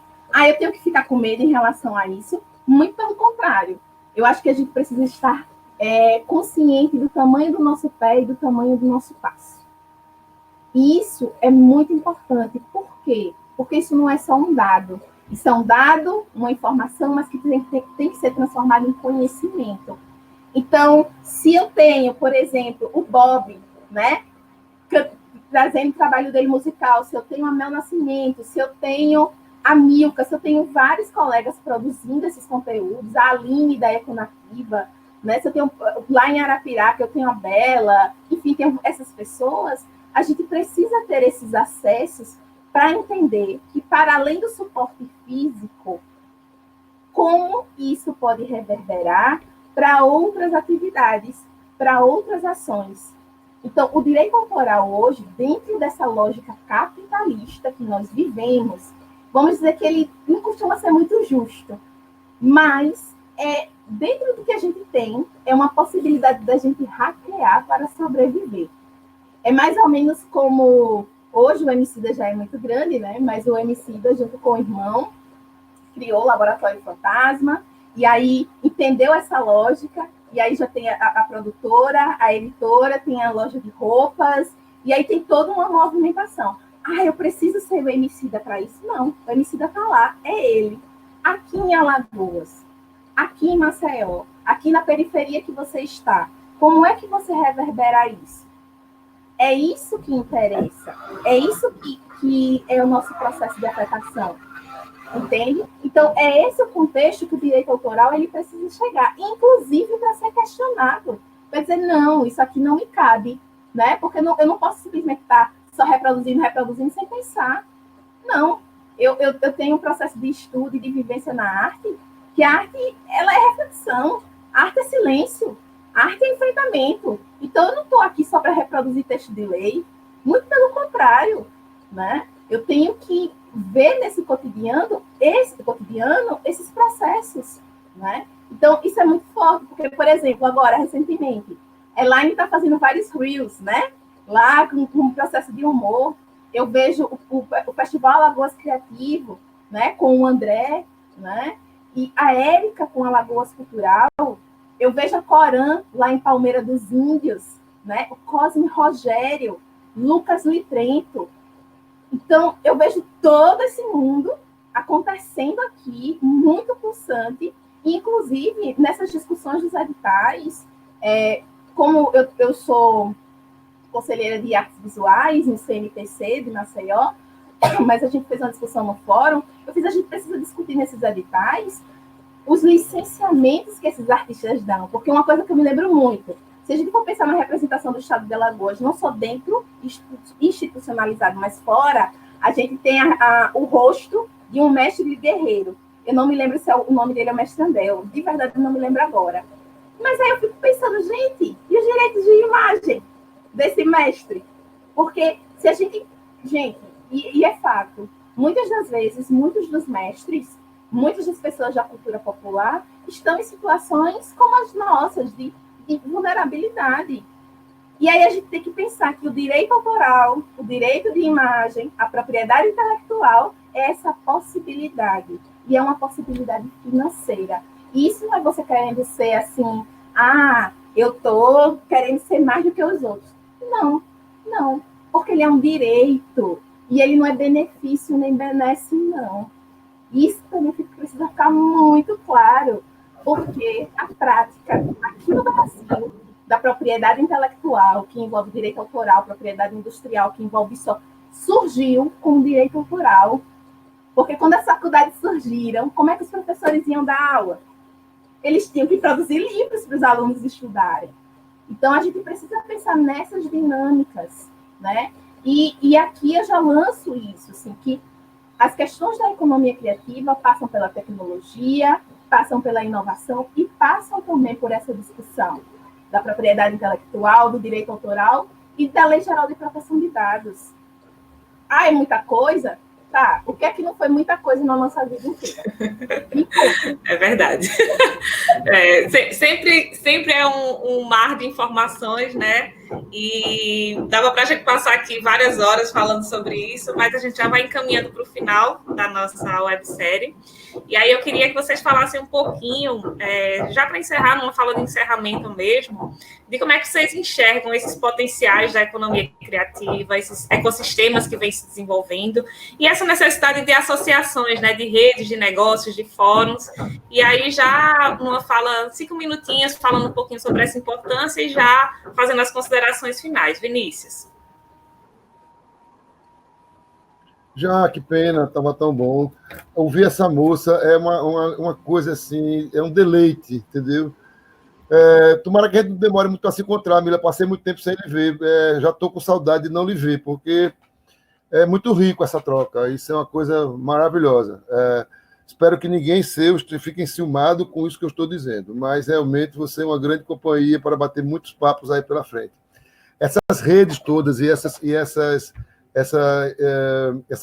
eu tenho que ficar com medo em relação a isso? Muito pelo contrário. Eu acho que a gente precisa estar consciente do tamanho do nosso pé e do tamanho do nosso passo. E isso é muito importante. Por quê? Porque isso não é só um dado. Isso é um dado, uma informação, mas que tem que ser transformado em conhecimento. Então, se eu tenho, por exemplo, o Bob, né, trazendo o trabalho dele musical, se eu tenho a Mel Nascimento, se eu tenho a Milka, se eu tenho vários colegas produzindo esses conteúdos, a Aline da Econativa, né, se eu tenho lá em Arapiraca, eu tenho a Bela, enfim, tenho essas pessoas, a gente precisa ter esses acessos para entender que, para além do suporte físico, como isso pode reverberar para outras atividades, para outras ações. Então, o direito autoral hoje, dentro dessa lógica capitalista que nós vivemos, vamos dizer que ele não costuma ser muito justo, mas dentro do que a gente tem, é uma possibilidade da gente hackear para sobreviver. É mais ou menos como, hoje o Emicida já é muito grande, né? Mas o Emicida, junto com o irmão, criou o Laboratório Fantasma, e aí entendeu essa lógica, e aí já tem a produtora, a editora, tem a loja de roupas, e aí tem toda uma movimentação. Eu preciso ser o Emicida para isso? Não, o Emicida está lá, é ele. Aqui em Alagoas, aqui em Maceió, aqui na periferia que você está, como é que você reverbera isso? É isso que interessa, é isso que é o nosso processo de afetação. Entende? Então, é esse o contexto que o direito autoral ele precisa chegar, inclusive para ser questionado. Para dizer, não, isso aqui não me cabe, né? Porque eu não posso simplesmente estar só reproduzindo sem pensar. Não, eu tenho um processo de estudo e de vivência na arte, que a arte ela é reflexão, a arte é silêncio, a arte é enfrentamento. Então, eu não estou aqui só para reproduzir texto de lei, muito pelo contrário, né? Eu tenho que ver nesse cotidiano esses processos, né? Então, isso é muito forte, porque, por exemplo, agora, recentemente, a Elaine está fazendo vários reels, né? Lá, com um processo de humor. Eu vejo o Festival Alagoas Criativo, né? Com o André, né? E a Érica com a Alagoas Cultural. Eu vejo a Coran, lá em Palmeira dos Índios, né? O Cosme Rogério, Lucas Litrento. Então, eu vejo todo esse mundo acontecendo aqui, muito pulsante, inclusive nessas discussões dos editais, como eu sou conselheira de artes visuais no CNPC de Maceió, mas a gente fez uma discussão no fórum, a gente precisa discutir nesses editais os licenciamentos que esses artistas dão, porque uma coisa que eu me lembro muito, se a gente for pensar na representação do Estado de Alagoas, não só dentro institucionalizado, mas fora, a gente tem o rosto de um mestre guerreiro. Eu não me lembro se o nome dele é Mestre Andel, de verdade eu não me lembro agora. Mas aí eu fico pensando, gente, e os direitos de imagem desse mestre? Porque se a gente... Gente, e é fato, muitas das vezes, muitos dos mestres, muitas das pessoas da cultura popular estão em situações como as nossas, de vulnerabilidade. E aí a gente tem que pensar que o direito autoral, o direito de imagem, a propriedade intelectual é essa possibilidade. E é uma possibilidade financeira. E isso não é você querendo ser assim, eu estou querendo ser mais do que os outros. Não, não. Porque ele é um direito. E ele não é benefício nem benesse, não. Isso também precisa ficar muito claro. Porque a prática aqui no Brasil da propriedade intelectual, que envolve direito autoral, propriedade industrial, que envolve isso, surgiu com o direito autoral. Porque quando as faculdades surgiram, como é que os professores iam dar aula? Eles tinham que produzir livros para os alunos estudarem. Então, a gente precisa pensar nessas dinâmicas, né? E aqui eu já lanço isso, assim, que as questões da economia criativa passam pela tecnologia, passam pela inovação e passam também por essa discussão. da propriedade intelectual, do direito autoral e da Lei Geral de Proteção de Dados. Ah, é muita coisa? Tá, o que é que não foi muita coisa na nossa vida inteira? É verdade. Sempre é um mar de informações, né? E dava para a gente passar aqui várias horas falando sobre isso, mas a gente já vai encaminhando para o final da nossa websérie. E aí eu queria que vocês falassem um pouquinho, já para encerrar, numa fala de encerramento mesmo, de como é que vocês enxergam esses potenciais da economia criativa, esses ecossistemas que vêm se desenvolvendo, e essa necessidade de associações, né, de redes, de negócios, de fóruns. E aí já numa fala, 5 minutinhos, falando um pouquinho sobre essa importância e já fazendo as considerações finais. Vinícius. Já, que pena, estava tão bom. Ouvir essa moça é uma coisa assim, é um deleite, entendeu? Tomara que a gente não demore muito para se encontrar, Mila. Passei muito tempo sem lhe ver. Já estou com saudade de não lhe ver, porque é muito rico essa troca. Isso é uma coisa maravilhosa. Espero que ninguém seu fique enciumado com isso que eu estou dizendo, mas realmente você é uma grande companhia para bater muitos papos aí pela frente. Essas redes todas e essa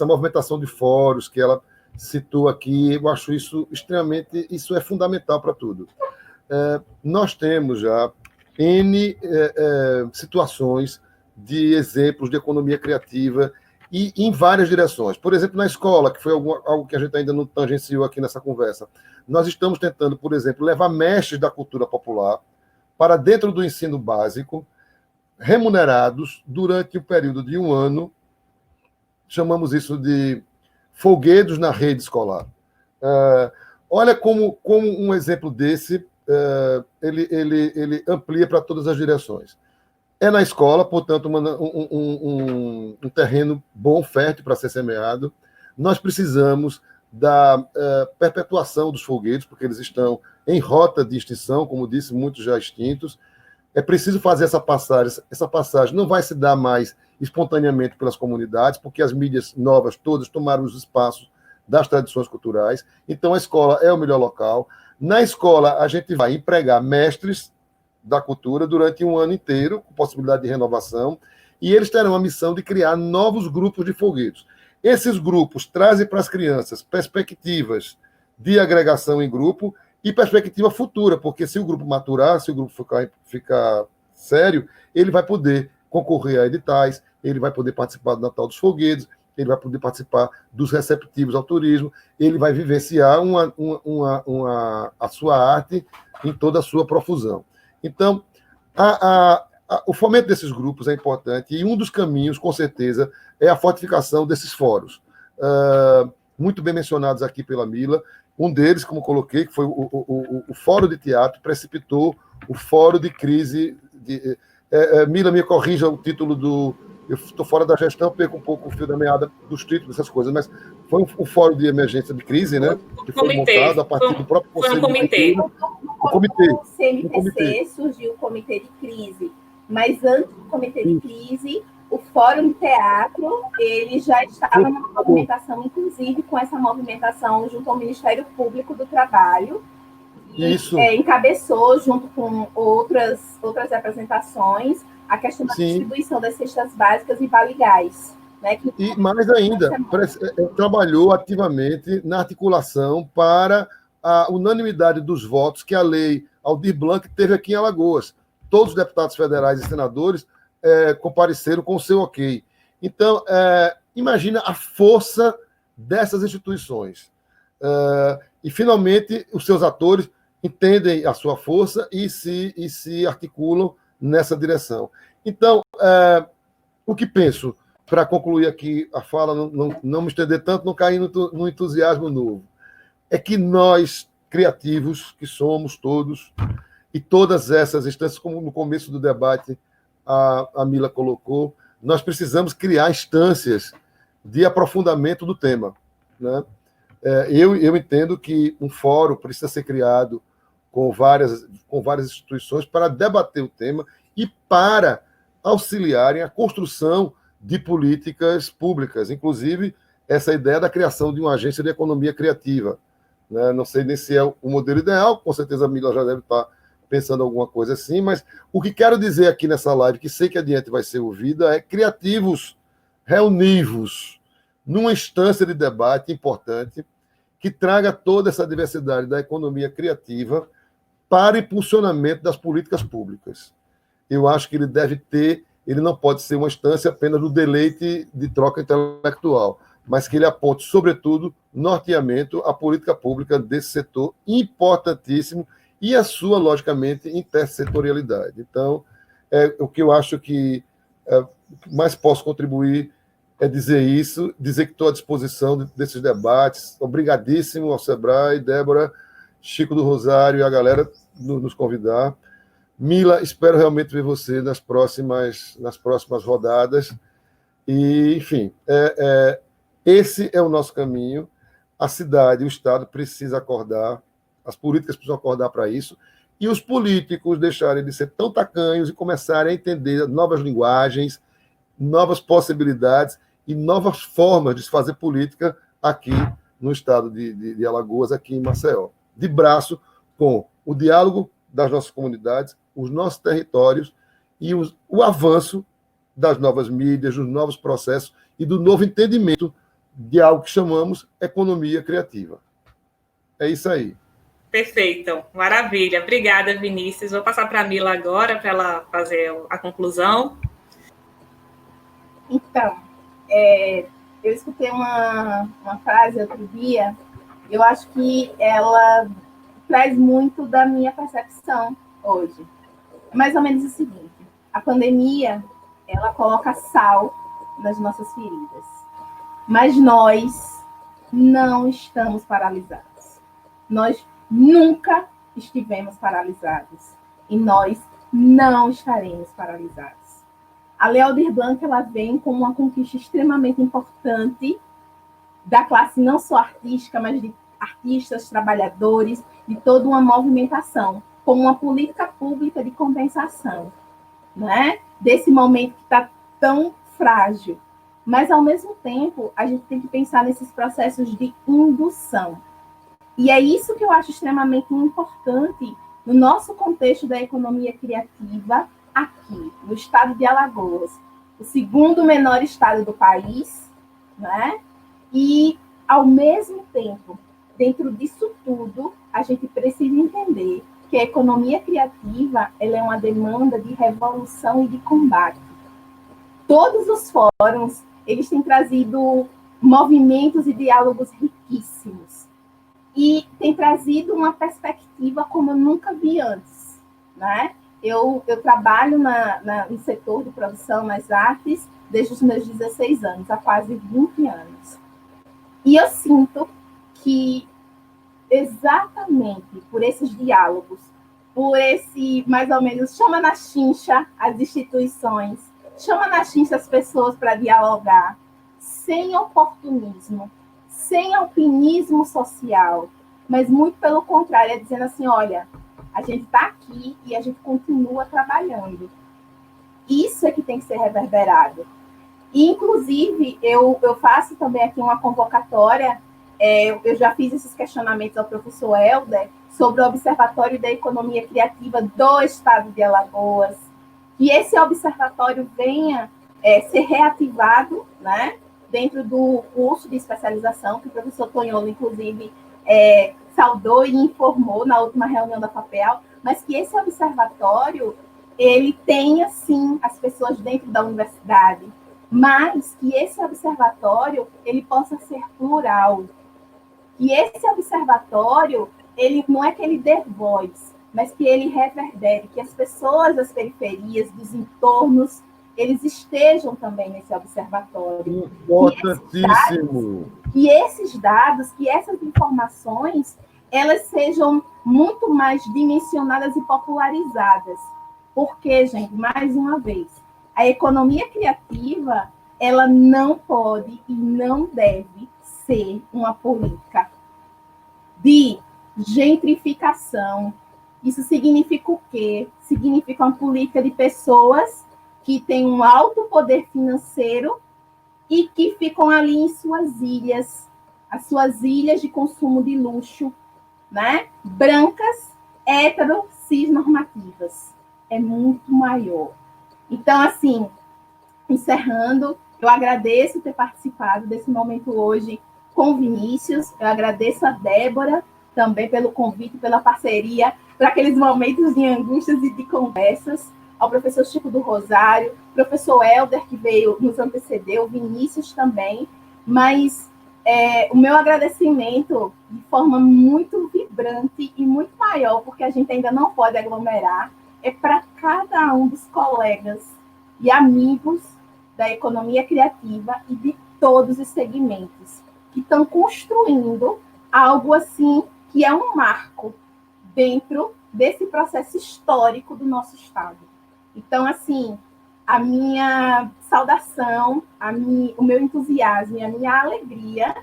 movimentação de fóruns que ela citou aqui, eu acho isso é fundamental para tudo. Nós temos já N situações de exemplos de economia criativa e em várias direções. Por exemplo, na escola, que foi algo que a gente ainda não tangenciou aqui nessa conversa, nós estamos tentando, por exemplo, levar mestres da cultura popular para dentro do ensino básico, remunerados durante o período de 1 ano. Chamamos isso de folguedos na rede escolar. Olha como um exemplo desse ele amplia para todas as direções. É na escola, portanto, um terreno bom, fértil para ser semeado. Nós precisamos da perpetuação dos folguedos, porque eles estão em rota de extinção, como disse, muitos já extintos. É preciso fazer essa passagem. Essa passagem não vai se dar mais espontaneamente pelas comunidades, porque as mídias novas todas tomaram os espaços das tradições culturais. Então, a escola é o melhor local. Na escola, a gente vai empregar mestres da cultura durante 1 ano inteiro, com possibilidade de renovação, e eles terão a missão de criar novos grupos de folguedos. Esses grupos trazem para as crianças perspectivas de agregação em grupo e perspectiva futura, porque se o grupo maturar, se o grupo ficar sério, ele vai poder concorrer a editais, ele vai poder participar do Natal dos Folguedos, ele vai poder participar dos receptivos ao turismo, ele vai vivenciar a sua arte em toda a sua profusão. Então, o fomento desses grupos é importante, e um dos caminhos, com certeza, é a fortificação desses fóruns. Muito bem mencionados aqui pela Mila. Um deles, como coloquei, que foi o Fórum de Teatro, precipitou o Fórum de Crise. Mila, me corrija o título do... Eu estou fora da gestão, perco um pouco o fio da meada dos títulos, dessas coisas, mas foi um fórum de emergência de crise, né? Que foi montado a partir do próprio Conselho. Foi um comitê. No CMPC surgiu o Comitê de Crise, mas antes do Comitê de Crise, o Fórum de Teatro, ele já estava numa movimentação, inclusive com essa movimentação junto ao Ministério Público do Trabalho. Isso. Encabeçou, junto com outras representações, a questão da distribuição das cestas básicas e vale gás. Né, e mais ainda, trabalhou ativamente na articulação para a unanimidade dos votos que a lei Aldir Blanc teve aqui em Alagoas. Todos os deputados federais e senadores compareceram com o seu ok. Então, imagina a força dessas instituições. E, finalmente, os seus atores entendem a sua força e se articulam nessa direção. Então, o que penso, para concluir aqui a fala, não me estender tanto, não cair no entusiasmo novo, é que nós, criativos, que somos todos, e todas essas instâncias, como no começo do debate a Mila colocou, nós precisamos criar instâncias de aprofundamento do tema. Né? Eu entendo que um fórum precisa ser criado com várias instituições para debater o tema e para auxiliarem a construção de políticas públicas, inclusive essa ideia da criação de uma agência de economia criativa. Né? Não sei nem se é o modelo ideal, com certeza a Mila já deve estar pensando em alguma coisa assim, mas o que quero dizer aqui nessa live, que sei que adiante vai ser ouvida, é criativos, reunivos numa instância de debate importante que traga toda essa diversidade da economia criativa para impulsionamento das políticas públicas. Eu acho que ele não pode ser uma instância apenas do deleite de troca intelectual, mas que ele aponte, sobretudo, norteamento à política pública desse setor importantíssimo e a sua, logicamente, intersetorialidade. Então, o que eu acho que mais posso contribuir é dizer isso, dizer que estou à disposição desses debates. Obrigadíssimo ao Sebrae, Débora, Chico do Rosário e a galera nos convidar. Mila, espero realmente ver você nas próximas rodadas. E, enfim, esse é o nosso caminho. A cidade, o Estado precisa acordar, as políticas precisam acordar para isso, e os políticos deixarem de ser tão tacanhos e começarem a entender novas linguagens, novas possibilidades e novas formas de se fazer política aqui no estado de Alagoas, aqui em Maceió. De braço com o diálogo das nossas comunidades, os nossos territórios e o avanço das novas mídias, dos novos processos e do novo entendimento de algo que chamamos economia criativa. É isso aí. Perfeito, maravilha. Obrigada, Vinícius. Vou passar para a Mila agora, para ela fazer a conclusão. Então, eu escutei uma frase outro dia, eu acho que ela traz muito da minha percepção hoje. É mais ou menos o seguinte: a pandemia, ela coloca sal nas nossas feridas, mas nós não estamos paralisados. Nós nunca estivemos paralisados e nós não estaremos paralisados. A Lei Aldir Blanc, ela vem como uma conquista extremamente importante da classe não só artística, mas de artistas, trabalhadores, de toda uma movimentação, como uma política pública de compensação, né? Desse momento que está tão frágil. Mas, ao mesmo tempo, a gente tem que pensar nesses processos de indução. E é isso que eu acho extremamente importante no nosso contexto da economia criativa aqui, no estado de Alagoas, o segundo menor estado do país, né? E, ao mesmo tempo, dentro disso tudo, a gente precisa entender que a economia criativa ela é uma demanda de revolução e de combate. Todos os fóruns, eles têm trazido movimentos e diálogos riquíssimos. E tem trazido uma perspectiva como eu nunca vi antes, né? Eu trabalho no setor de produção nas artes desde os meus 16 anos, há quase 20 anos. E eu sinto que exatamente por esses diálogos, por esse, mais ou menos, chama na chincha as instituições, chama na chincha as pessoas para dialogar, sem oportunismo, sem alpinismo social, mas muito pelo contrário, é dizendo assim, olha, a gente está aqui e a gente continua trabalhando. Isso é que tem que ser reverberado. E, inclusive, eu faço também aqui uma convocatória, eu já fiz esses questionamentos ao professor Helder sobre o Observatório da Economia Criativa do Estado de Alagoas, que esse observatório venha ser reativado, né, dentro do curso de especialização, que o professor Tonholo, inclusive, saudou e informou na última reunião da FAPEL, mas que esse observatório ele tenha, sim, as pessoas dentro da universidade, mas que esse observatório ele possa ser plural. E esse observatório, ele não é que ele dê voz, mas que ele reverbere, que as pessoas das periferias, dos entornos, eles estejam também nesse observatório. Importantíssimo. Que esses dados, que essas informações, elas sejam muito mais dimensionadas e popularizadas. Porque, gente, mais uma vez, a economia criativa, ela não pode e não deve ser uma política de gentrificação. Isso significa o quê? Significa uma política de pessoas que têm um alto poder financeiro e que ficam ali em suas ilhas, as suas ilhas de consumo de luxo, né? Brancas, hétero, cisnormativas, é muito maior. Então, assim, encerrando, eu agradeço ter participado desse momento hoje com o Vinícius, eu agradeço a Débora também pelo convite, pela parceria, para aqueles momentos de angústias e de conversas, ao professor Chico do Rosário, professor Helder, que veio nos anteceder, o Vinícius também, mas o meu agradecimento de forma muito vibrante e muito maior, porque a gente ainda não pode aglomerar, é para cada um dos colegas e amigos da economia criativa e de todos os segmentos que estão construindo algo assim que é um marco dentro desse processo histórico do nosso Estado. Então, assim, a minha saudação, o meu entusiasmo e a minha alegria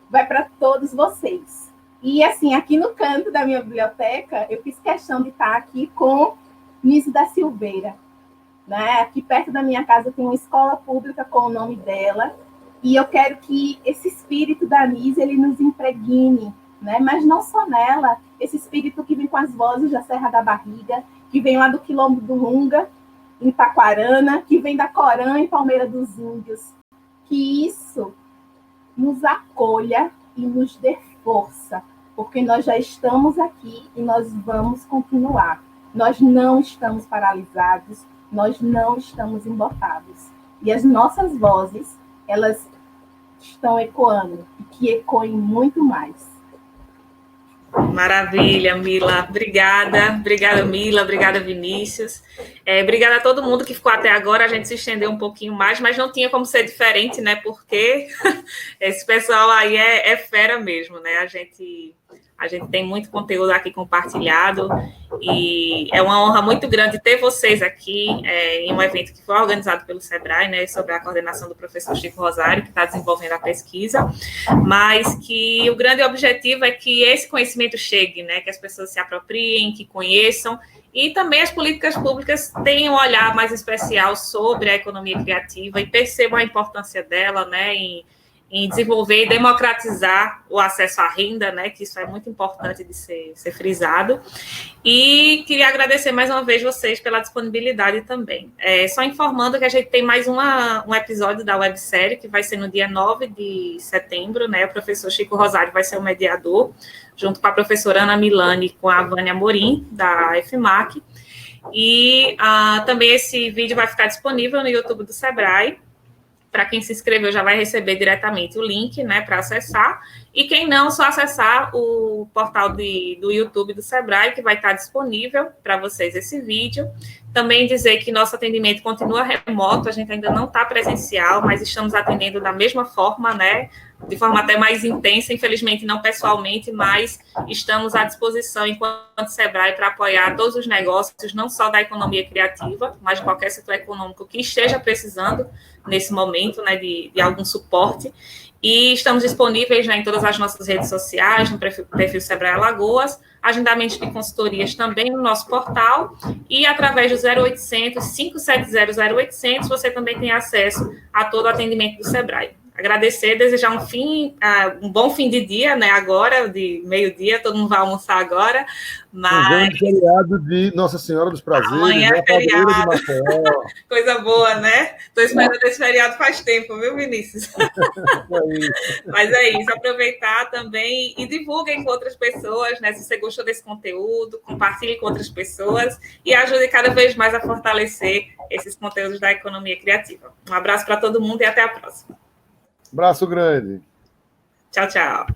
vai para todos vocês. E, assim, aqui no canto da minha biblioteca, eu fiz questão de estar aqui com Nise da Silveira. Né? Aqui perto da minha casa tem uma escola pública com o nome dela, e eu quero que esse espírito da Nise, ele nos impregne, né? Mas não só nela, esse espírito que vem com as vozes da Serra da Barriga, que vem lá do Quilombo do Lunga, em Taquarana, que vem da Corã, em Palmeira dos Índios, que isso nos acolha e nos dê força, porque nós já estamos aqui e nós vamos continuar. Nós não estamos paralisados, nós não estamos embotados. E as nossas vozes, elas estão ecoando, e que ecoem muito mais. Maravilha, Mila. Obrigada. Obrigada, Mila. Obrigada, Vinícius. Obrigada a todo mundo que ficou até agora. A gente se estendeu um pouquinho mais, mas não tinha como ser diferente, né? Porque esse pessoal aí é fera mesmo, né? A gente tem muito conteúdo aqui compartilhado e é uma honra muito grande ter vocês aqui em um evento que foi organizado pelo SEBRAE, né, sobre a coordenação do professor Chico Rosário, que está desenvolvendo a pesquisa, mas que o grande objetivo é que esse conhecimento chegue, né, que as pessoas se apropriem, que conheçam, e também as políticas públicas tenham um olhar mais especial sobre a economia criativa e percebam a importância dela, né, em desenvolver e democratizar o acesso à renda, né, que isso é muito importante de ser frisado. E queria agradecer mais uma vez vocês pela disponibilidade também. Só informando que a gente tem mais um episódio da websérie, que vai ser no dia 9 de setembro, né, o professor Chico Rosário vai ser o mediador, junto com a professora Ana Milani e com a Vânia Amorim, da FMAC. E também esse vídeo vai ficar disponível no YouTube do SEBRAE. Para quem se inscreveu já vai receber diretamente o link, né, para acessar. E quem não, só acessar o portal do YouTube do SEBRAE, que vai estar disponível para vocês esse vídeo. Também dizer que nosso atendimento continua remoto, a gente ainda não está presencial, mas estamos atendendo da mesma forma, né, de forma até mais intensa, infelizmente não pessoalmente, mas estamos à disposição enquanto SEBRAE para apoiar todos os negócios, não só da economia criativa, mas de qualquer setor econômico que esteja precisando nesse momento, né, de algum suporte. E estamos disponíveis, né, em todas as nossas redes sociais, no perfil SEBRAE Alagoas, agendamentos de consultorias também no nosso portal, e através do 0800 570 0800 você também tem acesso a todo o atendimento do SEBRAE. Agradecer, desejar um bom fim de dia, né? Agora, de meio-dia, todo mundo vai almoçar agora. Mas... Um grande feriado de Nossa Senhora dos Prazeres, amanhã né? É feriado. Coisa boa, né? Estou esperando esse feriado faz tempo, viu, Vinícius? Mas é isso, aproveitar também e divulguem com outras pessoas, né? Se você gostou desse conteúdo, compartilhe com outras pessoas e ajude cada vez mais a fortalecer esses conteúdos da economia criativa. Um abraço para todo mundo e até a próxima. Abraço grande. Tchau, tchau.